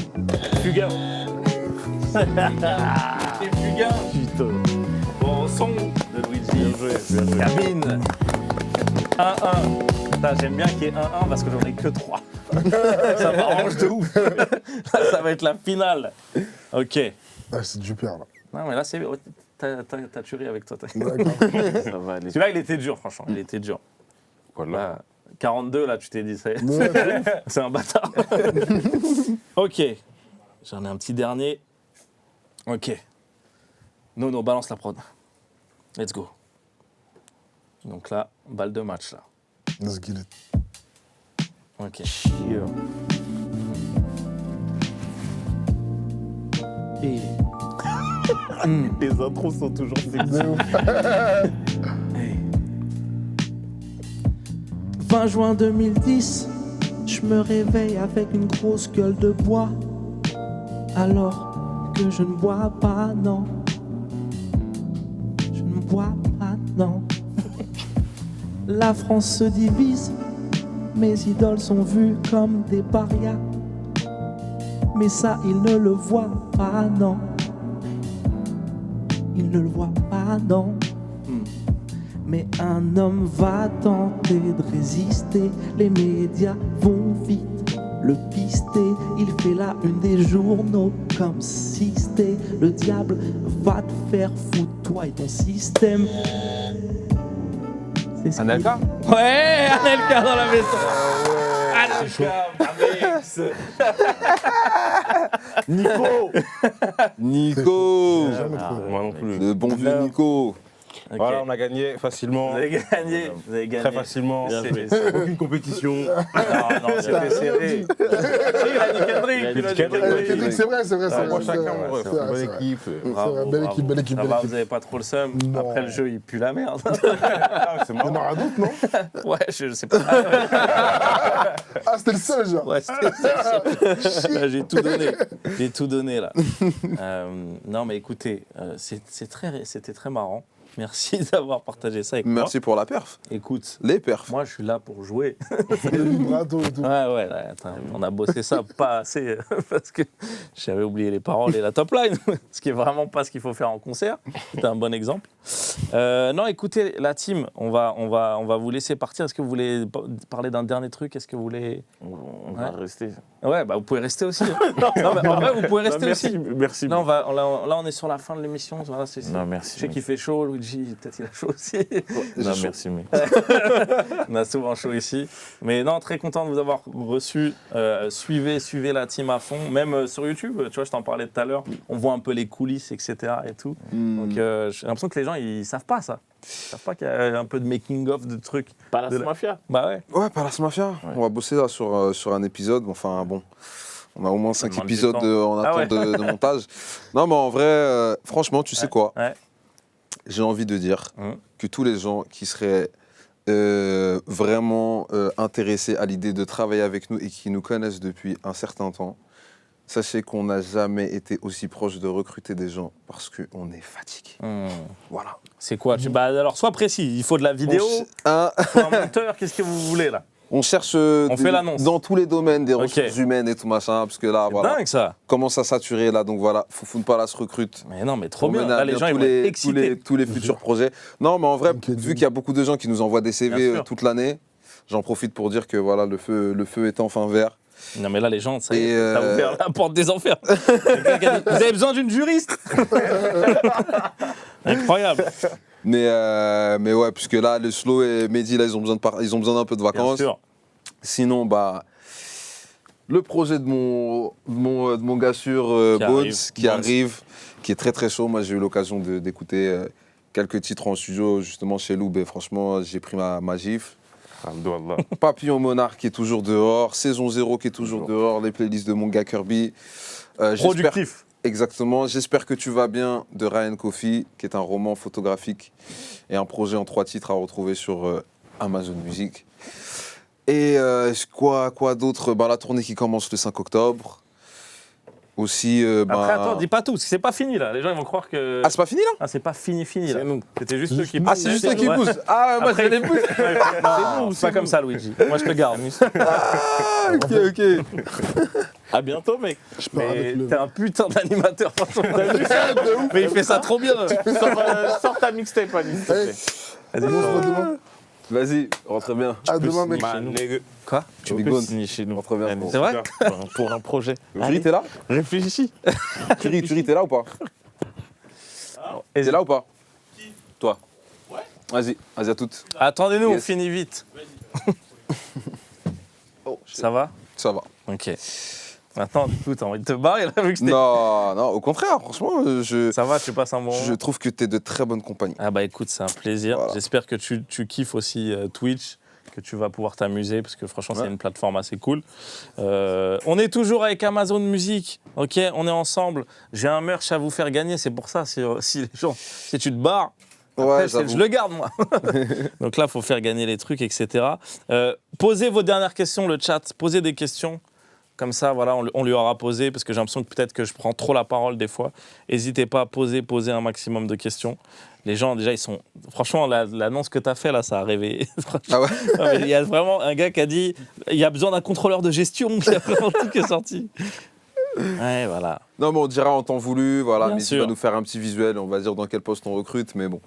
Fugain. C'est Fugain. Putain. Bon son de Luidji. Cabine. 1-1. Putain, j'aime bien qu'il y ait 1-1 parce que j'en ai que 3. Ça m'arrange de ouf. Là, ça va être la finale. Ok. Ah, c'est du père là. Non, mais là, c'est. T'as Tuerie avec toi. D'accord. Ça va aller. Celui-là, il était dur, franchement. Il était dur. Voilà. Là, 42, là, tu t'es dit, Ouais, c'est un bâtard. Ok. J'en ai un petit dernier. Ok. Nono, balance la prod. Let's go. Donc là, balle de match, là. Let's get it. Ok. Yeah. Et... Les intros sont toujours sexy. De ouf. Hey. 20 juin 2010, Je me réveille avec une grosse gueule de bois, alors que je ne bois pas, non. Je ne bois pas, non. La France se divise, mes idoles sont vues comme des parias. Mais ça, ils ne le voient pas, non. Ils ne le voient pas, non. Mais un homme va tenter de résister. Les médias vont vite le pister. Il fait la une des journaux comme si c'était le diable va te faire foutre, toi et ton système. C'est ce Anelka Ouais, Anelka dans la maison. Nico. Nico. Jamais trop. Moi non plus. Le bon vieux Nico. Ok. Voilà, on a gagné facilement. Vous avez gagné. Vous avez gagné. Très facilement. Bien joué. Aucune compétition. Non, c'était serré. Il a dit Kendrick. Il a dit il a dit Kendrick. Kendrick, c'est vrai, c'est vrai. Ouais, Moi, c'est chacun, vrai, ouais, c'est faut vrai, une c'est bonne vrai. équipe. C'est vrai, belle équipe, belle équipe, Ça belle va, équipe. vous avez pas trop le seum. Non. Après le jeu, il pue la merde. Ah, c'est Il y en marrant. aura d'autres, non? Ouais, je sais pas. Ah, c'était le seul, genre. Ouais, c'était j'ai tout donné. J'ai tout donné là. Non, mais écoutez, c'était très marrant. Merci d'avoir partagé ça avec Merci pour la perf. moi. Écoute, Les perfs. moi, je suis là pour jouer. Le vibrato et tout. Ouais, là, attends, on a bossé ça pas assez parce que j'avais oublié les paroles et la top line, ce qui est vraiment pas ce qu'il faut faire en concert. C'était un bon exemple. Non, écoutez, la team, on va vous laisser partir. Est-ce que vous voulez parler d'un dernier truc? Est-ce que vous voulez... On va rester. Ouais, bah vous pouvez rester aussi. Non, mais en vrai, vous pouvez rester aussi. Merci. Non, là, on est sur la fin de l'émission. Voilà, Non, merci. Je sais qu'il fait chaud, Luidji, peut-être il a chaud aussi. Non, merci, mais. On a souvent chaud ici. Mais non, très content de vous avoir reçu. Suivez la team à fond. Même sur YouTube, tu vois, je t'en parlais tout à l'heure. On voit un peu les coulisses, etc. et tout. Donc j'ai l'impression que les gens, ils savent pas ça. Ils savent pas qu'il y a un peu de making-of de trucs. Palace Mafia. Bah ouais. Ouais, Palace Mafia. Ouais. On va bosser là sur un épisode. Enfin, bon. On a au moins 5 demande du épisodes temps. en Ah attente ouais. de montage. Non, mais en vrai, franchement, tu sais quoi? Ouais. J'ai envie de dire que tous les gens qui seraient vraiment intéressés à l'idée de travailler avec nous et qui nous connaissent depuis un certain temps, sachez qu'on n'a jamais été aussi proche de recruter des gens parce qu'on est fatigué. Voilà. C'est quoi Bah alors, sois précis. Il faut de la vidéo, Un, faut un monteur. Qu'est-ce que vous voulez là? on cherche fait l'annonce. dans tous les domaines des Ok. ressources humaines et tout machin, parce que là, voilà, Dingue ça. commence à saturer là, donc voilà, Foufoune Palace recrute. Mais non, mais trop Pour bien. mener à Là, les bien gens, ils tous vont être les, excités. tous les futurs projets. Non, mais en vrai, LinkedIn. vu qu'il y a beaucoup de gens qui nous envoient des Bien CV sûr. toute l'année, j'en profite pour dire que voilà, le feu est enfin vert. Non, mais là, les gens, ça y Et est, t'as ouvert la porte des enfers. Quelqu'un qui a dit, vous avez besoin d'une juriste. Incroyable. Mais ouais, puisque là, le Slow et Mehdi, là, ils ont besoin d'un peu de Bien vacances. sûr. Sinon, bah, le projet de mon gars sûr, Bones, qui arrive, qui est très très chaud. Moi, j'ai eu l'occasion d'écouter quelques titres en studio, justement, chez Loub, et franchement, j'ai pris ma gifle. Alhamdoulilah. Papillon Monarque qui est toujours dehors, Saison 0 qui est toujours dehors, les playlists de mon gars Kerby. Productif. Exactement. J'espère que tu vas bien de Ryan Coffey, qui est un roman photographique et un projet en 3 titres à retrouver sur Amazon Music. Et quoi d'autre? La tournée qui commence le 5 octobre. Aussi. Après, attends, dis pas tout, parce que c'est pas fini là. Les gens ils vont croire que. Ah, c'est pas fini là? Ah, c'est pas fini là. C'est nous. C'était juste eux qui Ah, c'est juste eux qui Ouais. poussent. Ah, moi, Après, je les pousse. Non, c'est pas comme ça, Luidji. Moi, je te garde. Ah, ok. À bientôt, mec. Je pars avec Mais le... t'es un putain d'animateur, franchement. Mais il fait ça trop bien. Sors ta mixtape, Anis. s'il te Hey, plaît. on se voit demain. Vas-y, rentre bien. À demain, mec. Quoi? Tu rigoles. Signer chez nous. Rentre bien. Allez, frérot. C'est vrai? Pour un projet. Tuerie, t'es là? Réfléchis. Tuerie, t'es là ou pas? T'es là ou pas? Toi? Ouais. Vas-y à toutes. Attendez-nous, on Yes. finit vite. Oh, Ça va? ça va. Ok. Maintenant, du coup, t'as envie de te barrer là, vu que c'était. Non, au contraire, franchement, Ça va, tu passes un bon moment? je trouve que t'es de très bonne compagnie. Ah bah écoute, c'est un plaisir. Voilà. J'espère que tu kiffes aussi Twitch, que tu vas pouvoir t'amuser, parce que franchement, c'est Ouais. une plateforme assez cool. On est toujours avec Amazon Music, ok? On est ensemble. J'ai un merch à vous faire gagner, c'est pour ça, si les gens, si tu te barres, Après, j'avoue. je le garde, moi. Donc là, il faut faire gagner les trucs, etc. Posez vos dernières questions, le chat. Posez des questions. Comme ça, voilà, on lui aura posé, parce que j'ai l'impression que peut-être que je prends trop la parole des fois. N'hésitez pas à poser un maximum de questions. Les gens, déjà, ils sont... Franchement, l'annonce que tu as fait, là, ça a rêvé. Ah ouais. Il y a vraiment un gars qui a dit il y a besoin d'un contrôleur de gestion. Il y a vraiment tout qui est sorti. Ouais, voilà. Non, mais on dira en temps voulu, voilà. Bien N'hésitez sûr. pas à nous faire un petit visuel, on va dire dans quel poste on recrute, mais bon,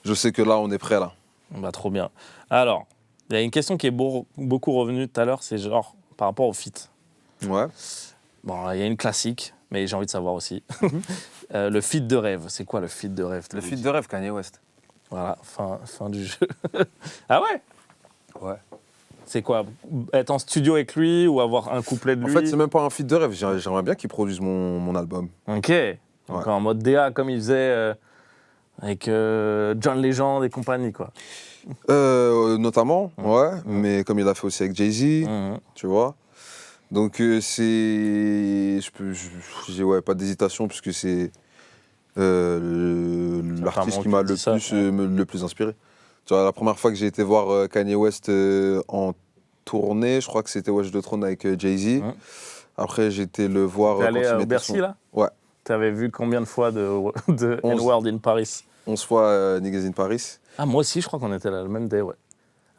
je sais que là, on est prêt, là. Bah, trop bien. Alors, il y a une question qui est beaucoup revenue tout à l'heure, c'est genre par rapport au feat. Ouais. Bon, il y a une classique, mais j'ai envie de savoir aussi. Le feat de rêve, c'est quoi le feat de rêve? Le feat de rêve, Kanye West. Voilà, fin du jeu. Ah ouais? Ouais. C'est quoi? Être en studio avec lui ou avoir un couplet de lui? En fait, c'est même pas un feat de rêve, j'aimerais bien qu'il produise mon album. Ok. Donc en mode DA, comme il faisait avec John Legend et compagnie, quoi. Notamment, mais comme il a fait aussi avec Jay-Z, tu vois. Donc j'ai pas d'hésitation puisque c'est l'artiste qui m'a le plus inspiré. Tu vois, la première fois que j'ai été voir Kanye West en tournée, je crois que c'était Watch the Throne avec Jay-Z. Après, j'ai été le voir. T'es allé au Bercy, là? Ouais. T'avais vu combien de fois de N-Word in Paris? 11 fois Niggas in Paris. Ah, moi aussi, je crois qu'on était là le même day, ouais.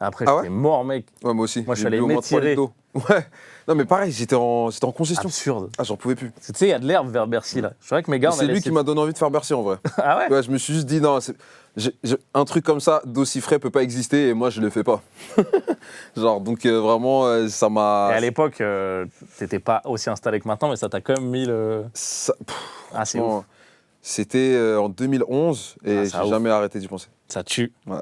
Après, Ah j'étais mort, mec. Ouais, moi aussi. Moi, je suis J'ai allé bu au moins 3 m'étirer. litres d'eau. Ouais. Non, mais pareil, c'était en congestion. Absurde. Ah, j'en pouvais plus. Tu sais, il y a de l'herbe vers Bercy, là. Je vrai que mes gars, C'est lui qui m'a donné envie de faire Bercy, en vrai. Ah ouais? Ouais, je me suis juste dit, non, un truc comme ça, d'aussi frais, peut pas exister, et moi, je le fais pas. Genre, donc vraiment, ça m'a... Et à l'époque, t'étais pas aussi installé que maintenant, mais ça t'a quand même mis le... Ah, c'est ouf. C'était en 2011, et j'ai jamais arrêté d'y penser. Ça tue. Ouais.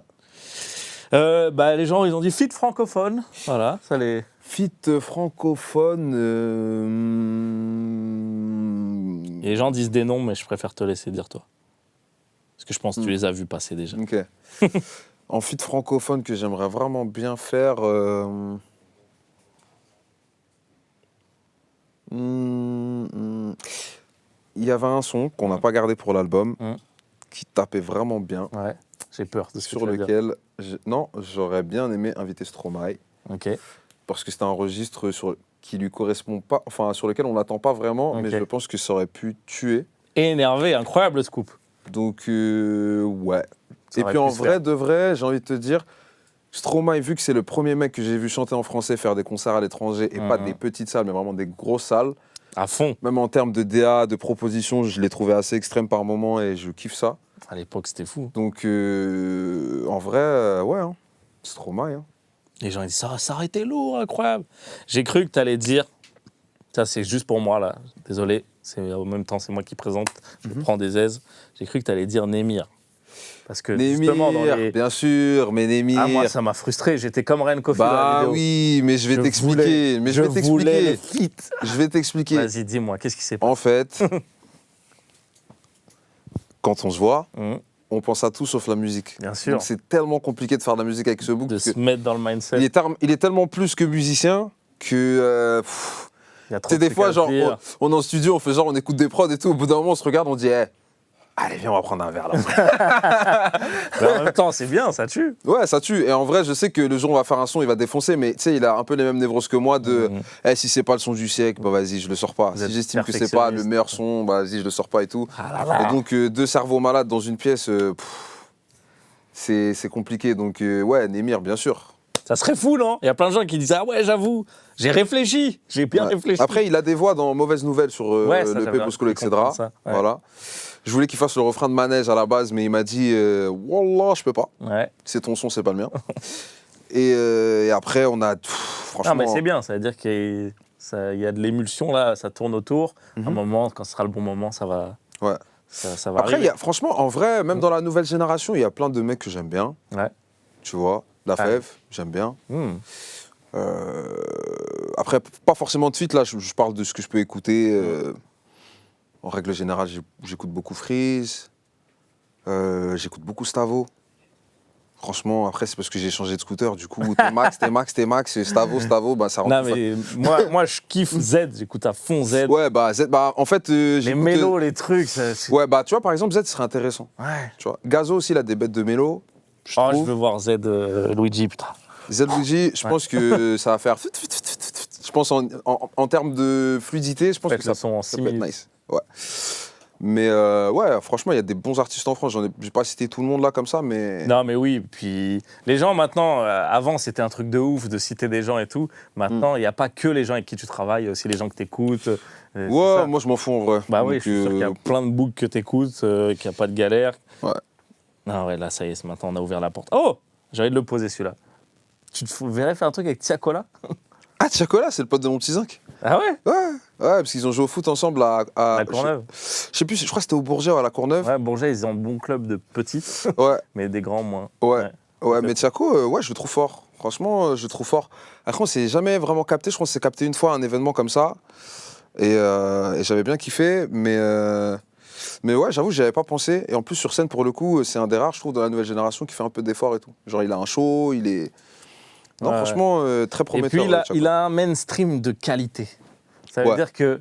Les gens, ils ont dit feat francophone. Voilà, ça les... Feat francophone... Et les gens disent des noms, mais je préfère te laisser dire toi. Parce que je pense que tu les as vus passer déjà. Ok. En feat francophone que j'aimerais vraiment bien faire... Il y avait un son qu'on n'a pas gardé pour l'album, qui tapait vraiment bien. Ouais, j'ai peur de ce sur que tu vas lequel... Non, j'aurais bien aimé inviter Stromae. Ok. Parce que c'est un registre qui lui correspond pas, enfin sur lequel on l'attend pas vraiment, mais je pense que ça aurait pu tuer. Et énervé, incroyable scoop. Donc ouais. Et puis en vrai de vrai, j'ai envie de te dire, Stromae, vu que c'est le premier mec que j'ai vu chanter en français, faire des concerts à l'étranger, et pas des petites salles, mais vraiment des grosses salles. À fond. Même en termes de DA, de propositions, je l'ai trouvé assez extrême par moment et je kiffe ça. À l'époque, c'était fou. Donc en vrai, ouais, hein. Stromae. Hein. Les gens ils disent ça aurait été lourd, incroyable. J'ai cru que tu allais dire, ça c'est juste pour moi là, désolé, en même temps c'est moi qui présente, je prends des aises. J'ai cru que tu allais dire Némir. Parce que justement dans les... bien sûr, mais Némir. Ah moi ça m'a frustré, j'étais comme Ren Kofi dans la vidéo. Oui, mais je vais t'expliquer. Je vais t'expliquer. Vas-y, dis-moi, qu'est-ce qui s'est passé? En fait, quand on se voit, on pense à tout sauf la musique. Bien sûr. Donc c'est tellement compliqué de faire de la musique avec ce bouc. De se mettre dans le mindset. Il est tellement plus que musicien que... C'est des fois, genre, on est en studio, on fait genre, on écoute des prods et tout. Au bout d'un moment, on se regarde, on dit, allez, viens, on va prendre un verre là. Mais en même temps, c'est bien, ça tue. Ouais, ça tue. Et en vrai, je sais que le jour où on va faire un son, il va défoncer. Mais tu sais, il a un peu les mêmes névroses que moi de si c'est pas le son du siècle, bah vas-y, je le sors pas. Si j'estime que c'est pas le meilleur son, bah vas-y, je le sors pas et tout. Et donc, deux cerveaux malades dans une pièce, c'est compliqué. Donc, ouais, Némir, bien sûr. Ça serait fou, non? Il y a plein de gens qui disent ah ouais, j'avoue, j'ai réfléchi, j'ai bien réfléchi. Après, il a des voix dans Mauvaise Nouvelle sur le P. Boscolo, etc. Voilà. Je voulais qu'il fasse le refrain de Manège à la base, mais il m'a dit Wallah, je peux pas. Ouais. C'est ton son, c'est pas le mien. et après, on a. Franchement. Non, mais c'est bien, ça veut dire qu'il y a de l'émulsion là, ça tourne autour. Un moment, quand ce sera le bon moment, ça va. Ouais. Ça va après, franchement, en vrai, même dans la nouvelle génération, il y a plein de mecs que j'aime bien. Ouais. Tu vois, La Fève, j'aime bien. Après, pas forcément de suite, là, je parle de ce que je peux écouter. En règle générale, j'écoute beaucoup Freeze, j'écoute beaucoup Stavo. Franchement, après, c'est parce que j'ai changé de scooter. Du coup, T-Max, Stavo, bah, ça rend Non, plus mais moi, je kiffe Z, j'écoute à fond Z. Ouais, bah, Z, bah, en fait, les mélos, les trucs. Ouais, bah, tu vois, par exemple, Z, ce serait intéressant. Ouais. Tu vois, Gazo aussi, il a des bêtes de mélos. Je veux voir Z Luidji, putain. Z Luidji, je pense que ça va faire. Je pense en termes de fluidité, je pense que ça peut être nice. Ouais. Mais ouais, franchement, il y a des bons artistes en France. J'ai pas cité tout le monde là comme ça, mais. Non, mais oui. Puis les gens maintenant, avant c'était un truc de ouf de citer des gens et tout. Maintenant, il n'y a pas que les gens avec qui tu travailles, il y a aussi les gens que tu écoutes. Ouais, moi je m'en fous en vrai. Bah oui, je suis sûr qu'il y a plein de books que tu écoutes, qu'il n'y a pas de galère. Ouais. Non, ouais, là, ça y est, maintenant on a ouvert la porte. Oh, j'ai envie de le poser celui-là. Tu te verrais faire un truc avec Tiakola? Ah, Tiakola, c'est le pote de mon petit zinc. Ah ouais? Ouais, parce qu'ils ont joué au foot ensemble à La Courneuve. Je sais plus, je crois que c'était au Bourget ou à la Courneuve. Ouais, Bourget, ils ont un bon club de petits, ouais. mais des grands moins. Ouais, mais Tiako, ouais, je le trouve fort. Franchement, je le trouve fort. Après, on s'est jamais vraiment capté. Je crois qu'on s'est capté une fois à un événement comme ça. Et j'avais bien kiffé, mais ouais, j'avoue, j'y avais pas pensé. Et en plus, sur scène, pour le coup, c'est un des rares, je trouve, dans la nouvelle génération qui fait un peu d'efforts et tout. Genre, il a un show, il est. Non, franchement, très prometteur. Et puis, il a un mainstream de qualité. Ça veut dire qu'il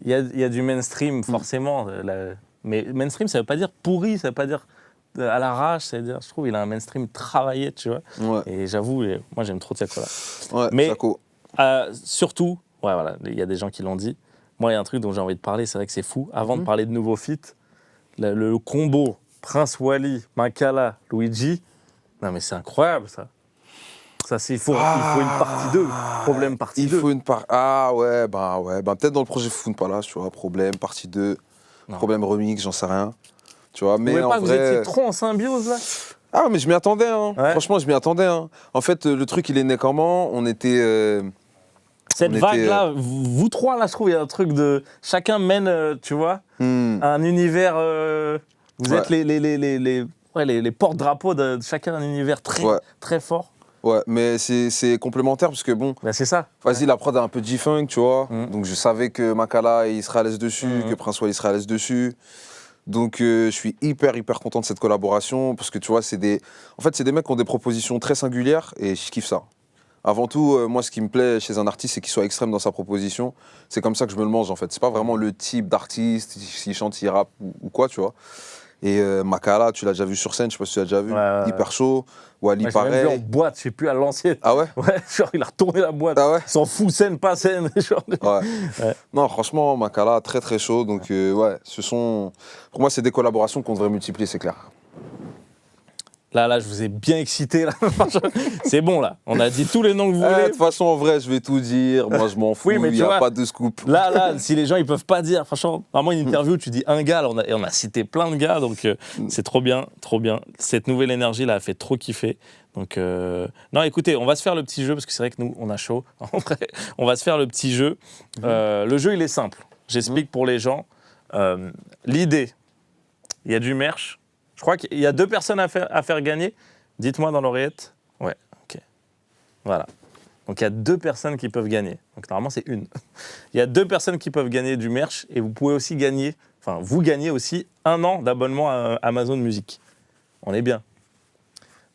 y a du mainstream, forcément. Mais mainstream, ça veut pas dire pourri, ça veut pas dire à l'arrache. Ça veut dire, je trouve, il a un mainstream travaillé, tu vois. Ouais. Et j'avoue, moi, j'aime trop Tiakola. Ouais, mais surtout, ouais, voilà, il y a des gens qui l'ont dit. Moi, il y a un truc dont j'ai envie de parler, c'est vrai que c'est fou. Avant de parler de nouveaux feats, le combo Prince Wally, Makala, Luidji, non mais c'est incroyable ça. Ça, il faut une partie 2, problème partie 2. Il faut une partie. Ah ouais, peut-être dans le projet Foufoune Palace, tu vois, problème, partie 2, problème remix, j'en sais rien. Tu vois, mais en vrai... Vous étiez trop en symbiose là? Ah, mais je m'y attendais, hein. Ouais. Franchement, je m'y attendais. Hein. En fait, le truc, il est né comment? On était. Cette vague-là, vous trois, là, je trouve, il y a un truc de. Chacun mène, tu vois, un univers. Vous êtes les porte-drapeaux de chacun, un univers très fort. Ouais, mais c'est complémentaire parce que bon. Ben c'est ça. Vas-y, la prod a un peu G-Funk, tu vois. Donc je savais que Makala, il serait à l'aise dessus, que Prince Wally serait à l'aise dessus. Donc je suis hyper content de cette collaboration parce que tu vois, c'est des mecs qui ont des propositions très singulières et je kiffe ça. Avant tout, moi, ce qui me plaît chez un artiste, c'est qu'il soit extrême dans sa proposition. C'est comme ça que je me le mange, en fait. C'est pas vraiment le type d'artiste, s'il chante, s'il rappe ou quoi, tu vois. Et Makala, tu l'as déjà vu sur scène, je sais pas si tu l'as déjà vu, hyper chaud. Wally, pareil. Je l'ai même vu en boîte, je sais plus, à l'ancienne. Ah ouais? Ouais, genre il a retourné la boîte. Ah ouais? S'en fout, scène, pas scène. Genre... Ouais. Non, franchement, Makala, très chaud. Donc ouais, pour moi, c'est des collaborations qu'on devrait multiplier, c'est clair. Là, je vous ai bien excité. Là. C'est bon, là. On a dit tous les noms que vous voulez. De toute façon, en vrai, je vais tout dire. Moi, je m'en fous. Il n'y a pas de scoop. Là, si les gens, ils peuvent pas dire. Franchement, vraiment, une interview, tu dis un gars. Là, on a cité plein de gars. Donc, c'est trop bien. Cette nouvelle énergie, là, a fait trop kiffer. Donc, non, écoutez, on va se faire le petit jeu. Parce que c'est vrai que nous, on a chaud. En vrai, on va se faire le petit jeu. Le jeu, il est simple. J'explique pour les gens. L'idée, il y a du merch. Je crois qu'il y a 2 personnes à faire gagner. Dites-moi dans l'oreillette. Ouais, ok. Voilà. Donc il y a 2 personnes qui peuvent gagner. Donc normalement c'est une. Il y a 2 personnes qui peuvent gagner du merch et vous pouvez aussi gagner, vous gagnez aussi 1 an d'abonnement à Amazon Music. On est bien.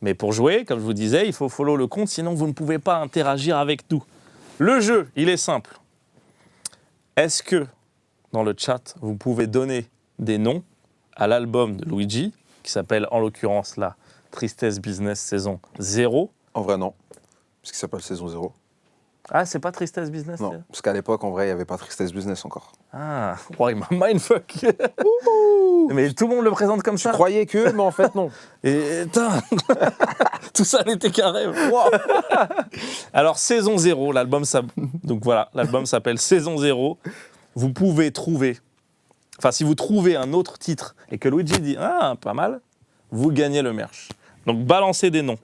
Mais pour jouer, comme je vous disais, il faut follow le compte, sinon vous ne pouvez pas interagir avec nous. Le jeu, il est simple. Est-ce que dans le chat, vous pouvez donner des noms à l'album de Luidji, qui s'appelle, en l'occurrence, là, Tristesse Business Saison 0. En vrai, non. Parce qu'il s'appelle Saison 0. Ah, c'est pas Tristesse Business? Non, parce qu'à l'époque, en vrai, il n'y avait pas Tristesse Business encore. Ah, il m'a mindfuck. Mais tout le monde le présente comme ça. Je croyais que, mais en fait, non. Et tout ça n'était qu'un rêve. Wow. Alors, Saison 0, l'album s'appelle Saison 0. Vous pouvez trouver... si vous trouvez un autre titre et que Luidji dit « Ah, pas mal », vous gagnez le merch. Donc, balancez des noms.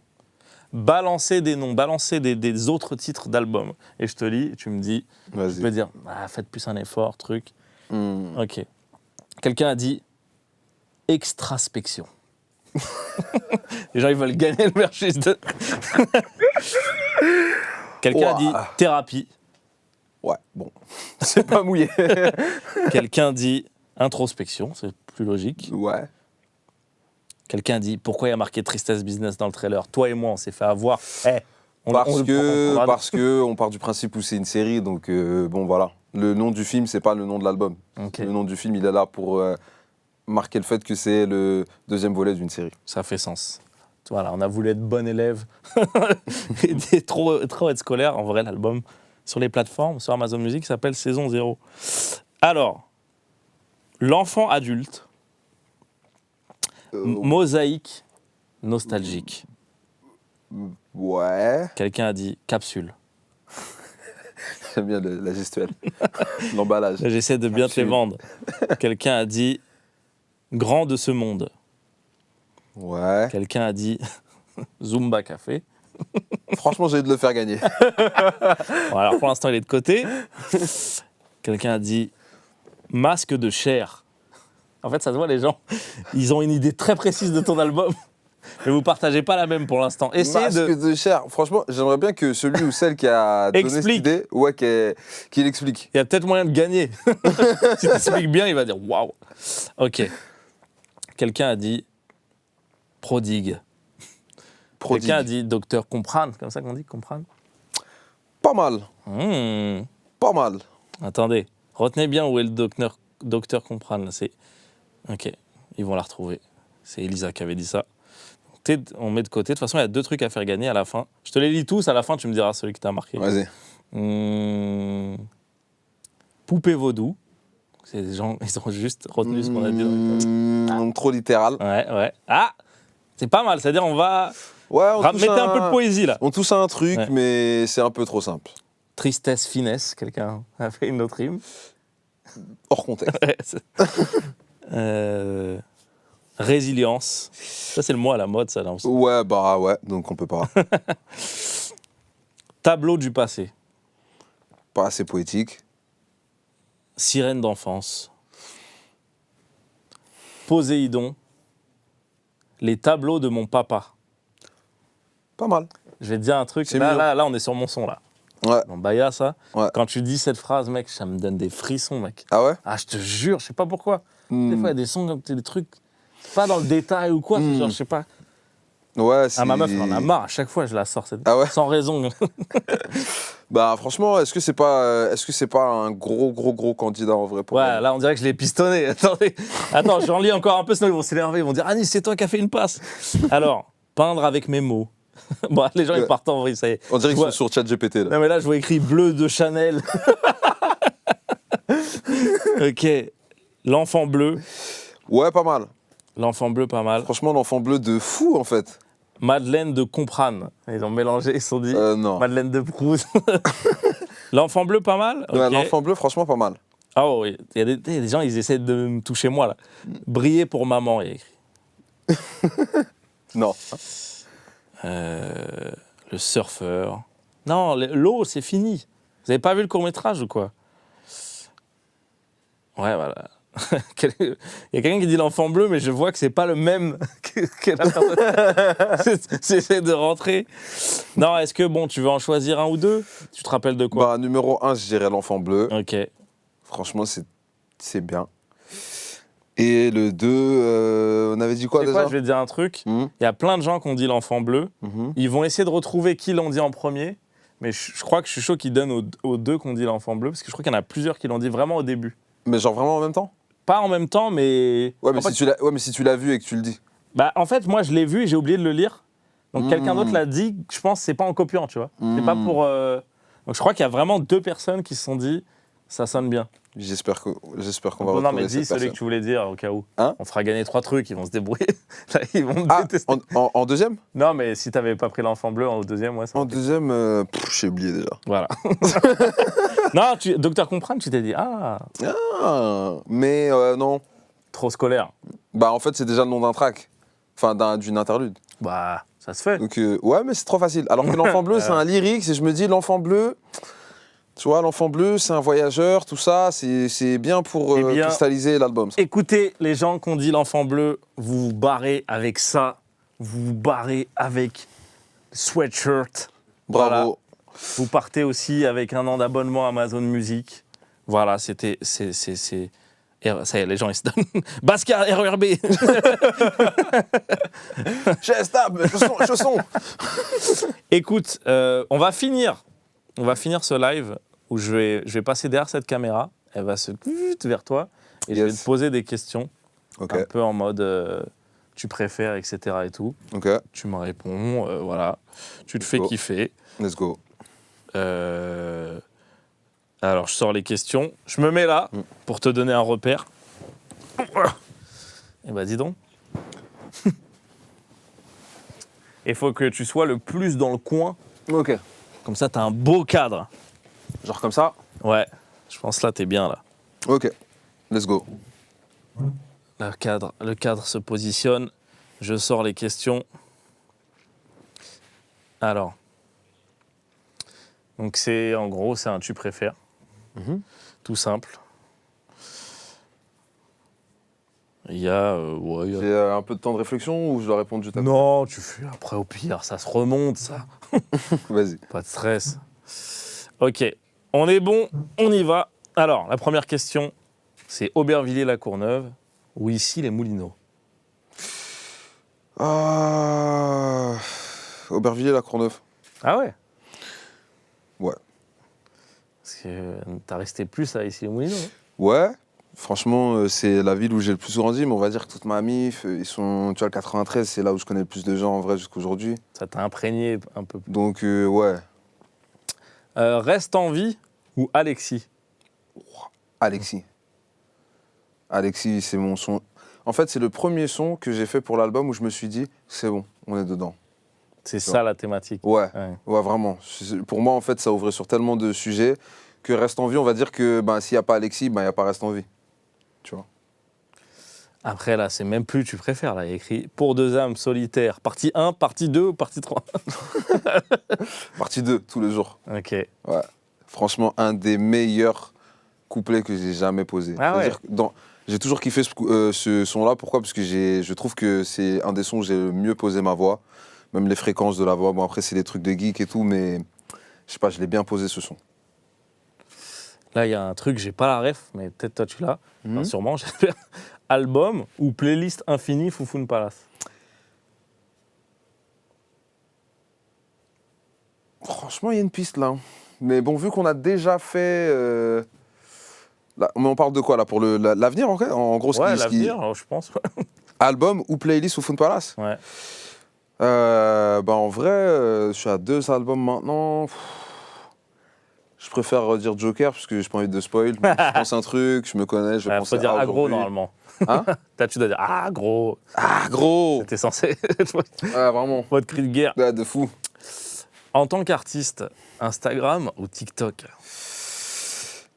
Balancez des autres titres d'albums. Et je te lis, tu me dis, vas-y. Je peux dire « Faites plus un effort, truc. Ok. Quelqu'un a dit « Extraspection ». Les gens, ils veulent gagner le merch. Quelqu'un a dit « Thérapie ». Ouais, bon, c'est pas mouillé. Quelqu'un dit introspection, c'est plus logique. Ouais. Quelqu'un dit pourquoi il y a marqué tristesse business dans le trailer. Toi et moi, on s'est fait avoir. Parce que on part du principe où c'est une série, donc bon voilà. Le nom du film, c'est pas le nom de l'album. Okay. Le nom du film, il est là pour marquer le fait que c'est le deuxième volet d'une série. Ça fait sens. Voilà, on a voulu être bon élève et trop être scolaire. En vrai, l'album sur les plateformes, sur Amazon Music, s'appelle Saison 0. Alors, l'enfant adulte, mosaïque, nostalgique. Ouais. Quelqu'un a dit capsule. J'aime bien la gestuelle, l'emballage. J'essaie de bien te les vendre. Quelqu'un a dit grand de ce monde. Ouais. Quelqu'un a dit Zumba Café. Franchement, j'ai envie de le faire gagner. Bon, alors pour l'instant, il est de côté. Quelqu'un a dit masque de chair. En fait, ça se voit, les gens, ils ont une idée très précise de ton album, mais vous partagez pas la même pour l'instant. Essayez masque de chair. Franchement, j'aimerais bien que celui ou celle qui a donné cette idée, qu'il explique. Il y a peut-être moyen de gagner. Si tu expliques bien, il va dire waouh. Ok. Quelqu'un a dit prodigue. Quelqu'un a dit docteur comprendre, comme ça qu'on dit, comprendre. Pas mal. Pas mal. Attendez, retenez bien où est le docteur comprendre. Là. C'est... Ok, ils vont la retrouver. C'est Elisa qui avait dit ça. On met de côté. De toute façon, il y a 2 trucs à faire gagner à la fin. Je te les lis tous, à la fin, tu me diras celui qui t'a marqué. Vas-y. Poupée vaudou. C'est des gens, ils ont juste retenu ce qu'on a dit. Trop littéral. Ouais. Ah, c'est pas mal. C'est-à-dire, on va... mettez un peu de poésie, là. On touche à un truc, mais c'est un peu trop simple. Tristesse, finesse. Quelqu'un a fait une autre rime. Hors contexte. Résilience. Ça, c'est le mot à la mode, ça. Là, ouais, donc on peut pas. Tableau du passé. Pas assez poétique. Sirène d'enfance. Poséidon. Les tableaux de mon papa. Pas mal. Je vais te dire un truc. Là, on est sur mon son, là. Ouais. Bon, Baya, ça. Ouais. Quand tu dis cette phrase, mec, ça me donne des frissons, mec. Ah ouais? Ah, je te jure, je sais pas pourquoi. Des fois, il y a des sons comme des trucs, pas dans le détail ou quoi, genre, je sais pas. Ouais, c'est... Ah, ma meuf, elle en a marre. À chaque fois, je la sors. Sans raison. Bah, franchement, est-ce que c'est pas un gros candidat en vrai pour là, on dirait que je l'ai pistonné. Attends, j'en lis encore un peu, sinon ils vont s'énerver. Ils vont dire Anis, c'est toi qui as fait une passe. Alors, peindre avec mes mots. Bon, les gens, ils partent en vrille, ça y est. On dirait qu'ils sont sur ChatGPT, là. Non, mais là, je vois écrit bleu de Chanel. Ok. L'enfant bleu. Ouais, pas mal. L'enfant bleu, pas mal. Franchement, l'enfant bleu de fou, en fait. Madeleine de Comprane. Ils ont mélangé, ils se sont dit. Non. Madeleine de Proust. L'enfant bleu, pas mal. Okay. Ouais, l'enfant bleu, franchement, pas mal. Ah oui, il y a des gens, ils essaient de me toucher moi, là. Briller pour maman, il y a écrit. Non. Le surfeur. Non, l'eau, c'est fini. Vous avez pas vu le court-métrage ou quoi? Ouais, voilà. Il y a quelqu'un qui dit l'enfant bleu, mais je vois que c'est pas le même que la personne. J'essaie de rentrer. Non, est-ce que, bon, tu veux en choisir un ou deux? Tu te rappelles de quoi? Bah, numéro 1, je dirais l'enfant bleu. Ok. Franchement, c'est bien. Et le 2, on avait dit quoi déjà? Je vais te dire un truc. Il y a plein de gens qui ont dit l'enfant bleu. Ils vont essayer de retrouver qui l'ont dit en premier. Mais je crois que je suis chaud qu'ils donnent aux deux qui ont dit l'enfant bleu. Parce que je crois qu'il y en a plusieurs qui l'ont dit vraiment au début. Mais genre vraiment en même temps? Pas en même temps, mais... Ouais, mais si tu l'as vu et que tu le dis. Bah, en fait, moi, je l'ai vu et j'ai oublié de le lire. Donc, quelqu'un d'autre l'a dit. Je pense que c'est pas en copiant, tu vois. C'est pas pour... Donc, je crois qu'il y a vraiment 2 personnes qui se sont dit ça sonne bien. J'espère qu'on va retrouver Non, mais dis cette celui personne. que tu voulais dire au cas où. Hein? On fera gagner 3 trucs, ils vont se débrouiller. Là, ils vont me détester. En deuxième? Non, mais si t'avais pas pris l'enfant bleu en deuxième, ouais. Ça en deuxième, j'ai oublié déjà. Voilà. Non, Docteur Comprendre, tu t'es dit ah. Mais non. Trop scolaire. Bah en fait, c'est déjà le nom d'un track. Enfin, d'une interlude. Bah, ça se fait. Donc, ouais, mais c'est trop facile. Alors que l'enfant bleu, c'est un lyrique, et je me dis, l'enfant bleu... Tu vois, l'enfant bleu, c'est un voyageur, tout ça, c'est bien pour cristalliser l'album. Ça. Écoutez, les gens qui ont dit l'enfant bleu, vous vous barrez avec ça, vous vous barrez avec sweatshirt. Bravo. Voilà. Vous partez aussi avec 1 an d'abonnement Amazon Music. Voilà, c'est Et ça y est, les gens ils se donnent. Basca, RERB. Chausson. Écoute, on va finir ce live où je vais passer derrière cette caméra. Elle va se vers toi et je vais te poser des questions. Un peu en mode tu préfères, etc. et tout. Tu me réponds, voilà. Tu te fais kiffer. Let's go. Alors, je sors les questions. Je me mets là pour te donner un repère. Et bah, dis donc. Il faut que tu sois le plus dans le coin. Ok. Comme ça, t'as un beau cadre. Genre comme ça? Ouais. Je pense là, t'es bien là. Ok. Let's go. Le cadre se positionne. Je sors les questions. Alors. Donc, en gros, c'est un tu préfères. Tout simple. Il y a... J'ai un peu de temps de réflexion ou je dois répondre juste après? Non, tu fais après au pire, ça se remonte, ça. Vas-y. Pas de stress. Ok, on est bon, on y va. Alors, la première question, c'est Aubervilliers-la-Courneuve ou ici les Moulineaux? Aubervilliers-la-Courneuve. Ah ouais? Ouais. Parce que t'as resté plus à ici les Moulineaux. Hein? Ouais. Franchement, c'est la ville où j'ai le plus grandi, mais on va dire que toute ma mif, ils sont, tu vois, le 93, c'est là où je connais le plus de gens en vrai jusqu'à aujourd'hui. Ça t'a imprégné un peu plus. Donc, ouais. Reste en vie ou Alexis? Alexis. Alexis, c'est mon son. En fait, c'est le premier son que j'ai fait pour l'album où je me suis dit, c'est bon, on est dedans. C'est ça la thématique. Ouais, vraiment. Pour moi, en fait, ça ouvrait sur tellement de sujets que Reste en vie, on va dire que s'il n'y a pas Alexis, il n'y a pas Reste en vie. Tu vois. Après, là, c'est même plus tu préfères. Là, il y a écrit Pour deux âmes solitaires. Partie 1, partie 2 ou partie 3? Partie 2, tous les jours. Ok. Ouais. Franchement, un des meilleurs couplets que j'ai jamais posé. Ah ouais. J'ai toujours kiffé ce son-là. Pourquoi? Parce que je trouve que c'est un des sons où j'ai le mieux posé ma voix. Même les fréquences de la voix. Bon, après, c'est des trucs de geek et tout, mais je sais pas, je l'ai bien posé ce son. Là, il y a un truc, j'ai pas la ref, mais peut-être toi tu l'as. Enfin, sûrement, j'espère. Album ou playlist infinie Foufoune Palace? Franchement, il y a une piste là. Mais bon, vu qu'on a déjà fait... Là, mais on parle de quoi là? Pour l'avenir en gros, Ouais, l'avenir, je pense. Album ou playlist Foufoune Palace? Ouais. En vrai, je suis à 2 albums maintenant. Je préfère dire Joker parce que j'ai pas envie de spoil. Je pense un truc, je me connais, je vais penser faut dire à agro normalement. Hein? Tu dois dire ah gros. Ah gros. C'était censé. Ouais, vraiment. Votre cri de guerre. Ouais, de fou. En tant qu'artiste, Instagram ou TikTok?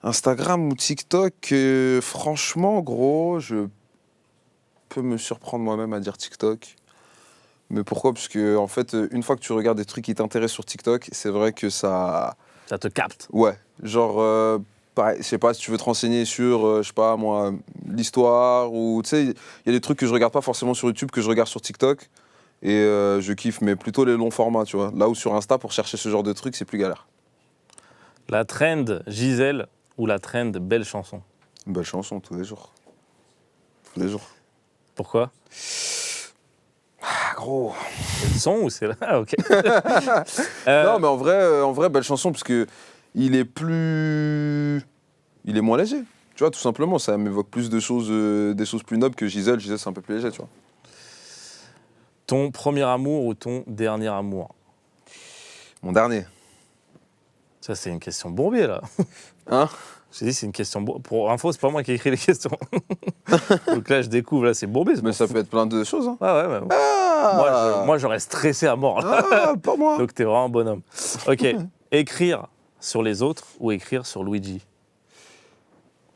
Instagram ou TikTok, franchement, gros, je peux me surprendre moi-même à dire TikTok. Mais pourquoi? Parce que, en fait, une fois que tu regardes des trucs qui t'intéressent sur TikTok, c'est vrai que ça... Ça te capte. Ouais. Genre, pareil, je sais pas, si tu veux te renseigner sur, je sais pas, moi, l'histoire ou... Tu sais, il y a des trucs que je regarde pas forcément sur YouTube, que je regarde sur TikTok. Et je kiffe, mais plutôt les longs formats, tu vois. Là où sur Insta, pour chercher ce genre de trucs, c'est plus galère. La trend Gisèle ou la trend belle chanson? Belle chanson, tous les jours. Tous les jours. Pourquoi? Ah, gros. C'est le son ou c'est là? Ah, ok. Non, mais en vrai, belle chanson, parce que il est moins léger. Tu vois, tout simplement, ça m'évoque plus de choses, des choses plus nobles que Gisèle. Gisèle, c'est un peu plus léger, tu vois. Ton premier amour ou ton dernier amour? Mon dernier. Ça, c'est une question bourbier, là. Hein? J'ai dit, c'est une question bourbier. Pour info, c'est pas moi qui ai écrit les questions. Donc là, je découvre, là, c'est bourbier. Mais ça peut être plein de choses. Hein. Ouais. Moi, j'aurais stressé à mort. Là. Ah, pas moi. Donc, t'es vraiment un bonhomme. Ok. Écrire sur les autres ou écrire sur Luidji?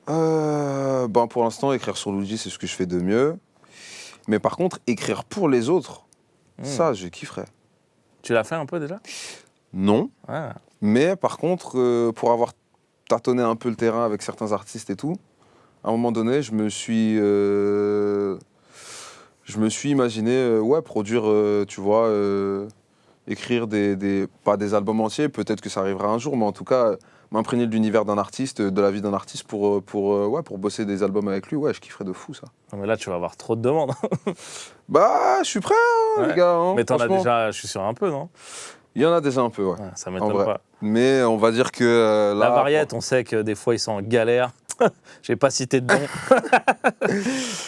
Pour l'instant, écrire sur Luidji, c'est ce que je fais de mieux. Mais par contre, écrire pour les autres, ça, je kifferais. Tu l'as fait un peu déjà? Non. Ah. Mais par contre, pour avoir tâtonné un peu le terrain avec certains artistes et tout, à un moment donné, je me suis imaginé produire, tu vois, écrire pas des albums entiers, peut-être que ça arrivera un jour, mais en tout cas, m'imprégner de l'univers d'un artiste, de la vie d'un artiste pour bosser des albums avec lui, je kifferais de fou ça. Non, mais là, tu vas avoir trop de demandes. Bah, je suis prêt, les gars. Hein, mais t'en as déjà, je suis sûr, un peu, non? Il y en a déjà un peu, ça m'étonne pas. Mais on va dire que là... La variette, on sait que des fois, ils sont en galère. Je vais pas citer de nom.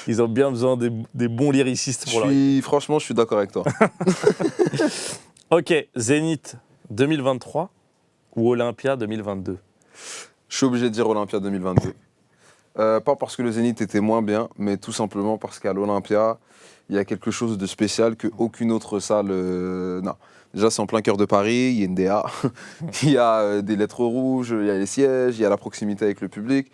Ils ont bien besoin des bons lyricistes pour Franchement, je suis d'accord avec toi. Ok, Zénith 2023 ou Olympia 2022? Je suis obligé de dire Olympia 2022. Pas parce que le Zénith était moins bien, mais tout simplement parce qu'à l'Olympia, il y a quelque chose de spécial qu'aucune autre salle n'a. Déjà, c'est en plein cœur de Paris, il y a une DA, il y a des lettres rouges, il y a les sièges, il y a la proximité avec le public.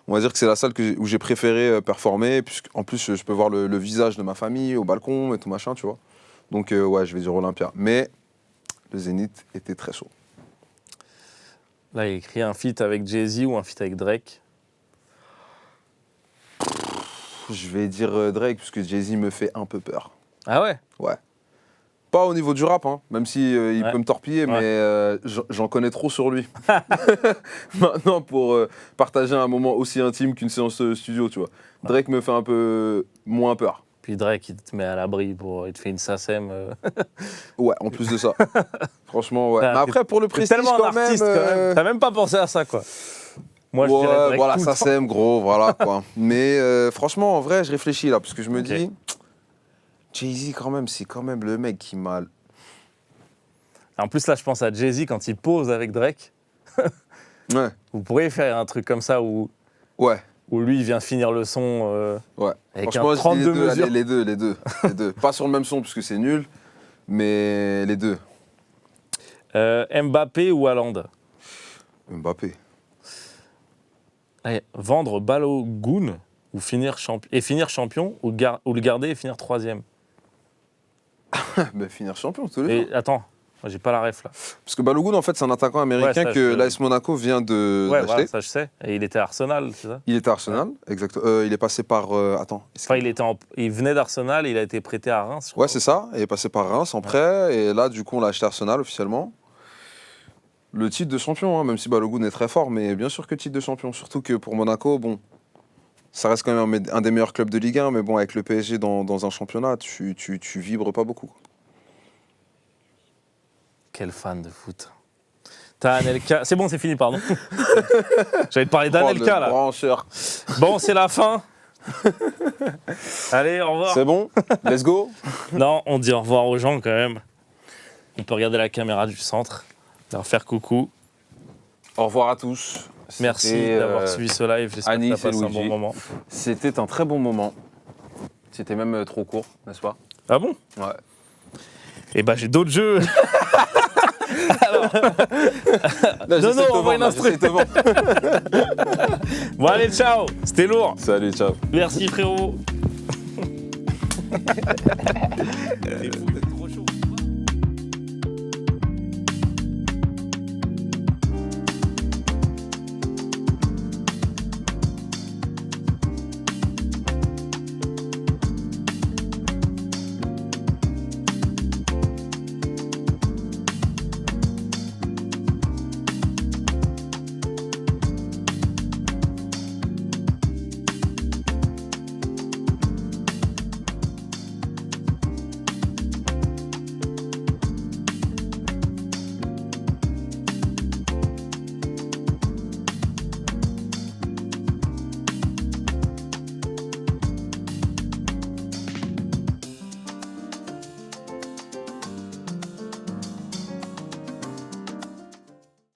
On va dire que c'est la salle où j'ai préféré performer, puisqu'en plus, je peux voir le visage de ma famille au balcon et tout machin, tu vois. Donc, je vais dire Olympia. Mais le Zénith était très chaud. Là, il écrit un feat avec Jay-Z ou un feat avec Drake? Je vais dire Drake, puisque Jay-Z me fait un peu peur. Ah ouais? Ouais. Pas au niveau du rap, hein, même si il peut me torpiller, mais j'en connais trop sur lui. Maintenant, pour partager un moment aussi intime qu'une séance studio, tu vois. Drake me fait un peu moins peur. Puis Drake, il te met à l'abri, il te fait une SACEM. Ouais, en plus de ça. Franchement, ouais. Mais après, pour le prestige, tellement quand même... T'as même pas pensé à ça, quoi. Moi, je dirais Drake voilà, tout le SACEM, gros, voilà, quoi. Mais franchement, en vrai, je réfléchis, là, parce que je me dis... Jay-Z, quand même, c'est quand même le mec qui m'a... En plus, là, je pense à Jay-Z quand il pose avec Drake. Ouais. Vous pourriez faire un truc comme ça où lui, il vient finir le son avec un 32 mesures. Les deux. Pas sur le même son, parce que c'est nul, mais les deux. Mbappé ou Haaland? Mbappé. Allez, vendre Balogun ou finir champion ou le garder et finir 3e? Ben, finir champion, tous les jours. Attends, moi, j'ai pas la ref là. Parce que Balogun, en fait, c'est un attaquant américain que l'AS Monaco vient d'acheter. Voilà, ça je sais. Et il était à Arsenal, c'est ça? Il était à Arsenal, exact. Il est passé par... il venait d'Arsenal, il a été prêté à Reims. Ouais, c'est ça. Il est passé par Reims en prêt. Et là, du coup, on l'a acheté à Arsenal officiellement. Le titre de champion, hein, même si Balogun est très fort, mais bien sûr que titre de champion. Surtout que pour Monaco, bon... Ça reste quand même un des meilleurs clubs de Ligue 1, mais bon, avec le PSG dans un championnat, tu vibres pas beaucoup. Quel fan de foot. T'as Anelka. C'est bon, c'est fini, pardon. J'allais te parler d'Anelka, là. Brancheur. Bon, c'est la fin. Allez, au revoir. C'est bon? Let's go. Non, on dit au revoir aux gens, quand même. On peut regarder la caméra du centre, leur faire coucou. Au revoir à tous. Merci d'avoir suivi ce live, j'espère que tu as passé un bon moment. C'était un très bon moment. C'était même trop court, n'est-ce pas? Ah bon? Ouais. Eh ben j'ai d'autres jeux. Alors... Là, non, on voit une instru. Bon allez, ciao, c'était lourd. Salut, ciao. Merci frérot. C'est fou.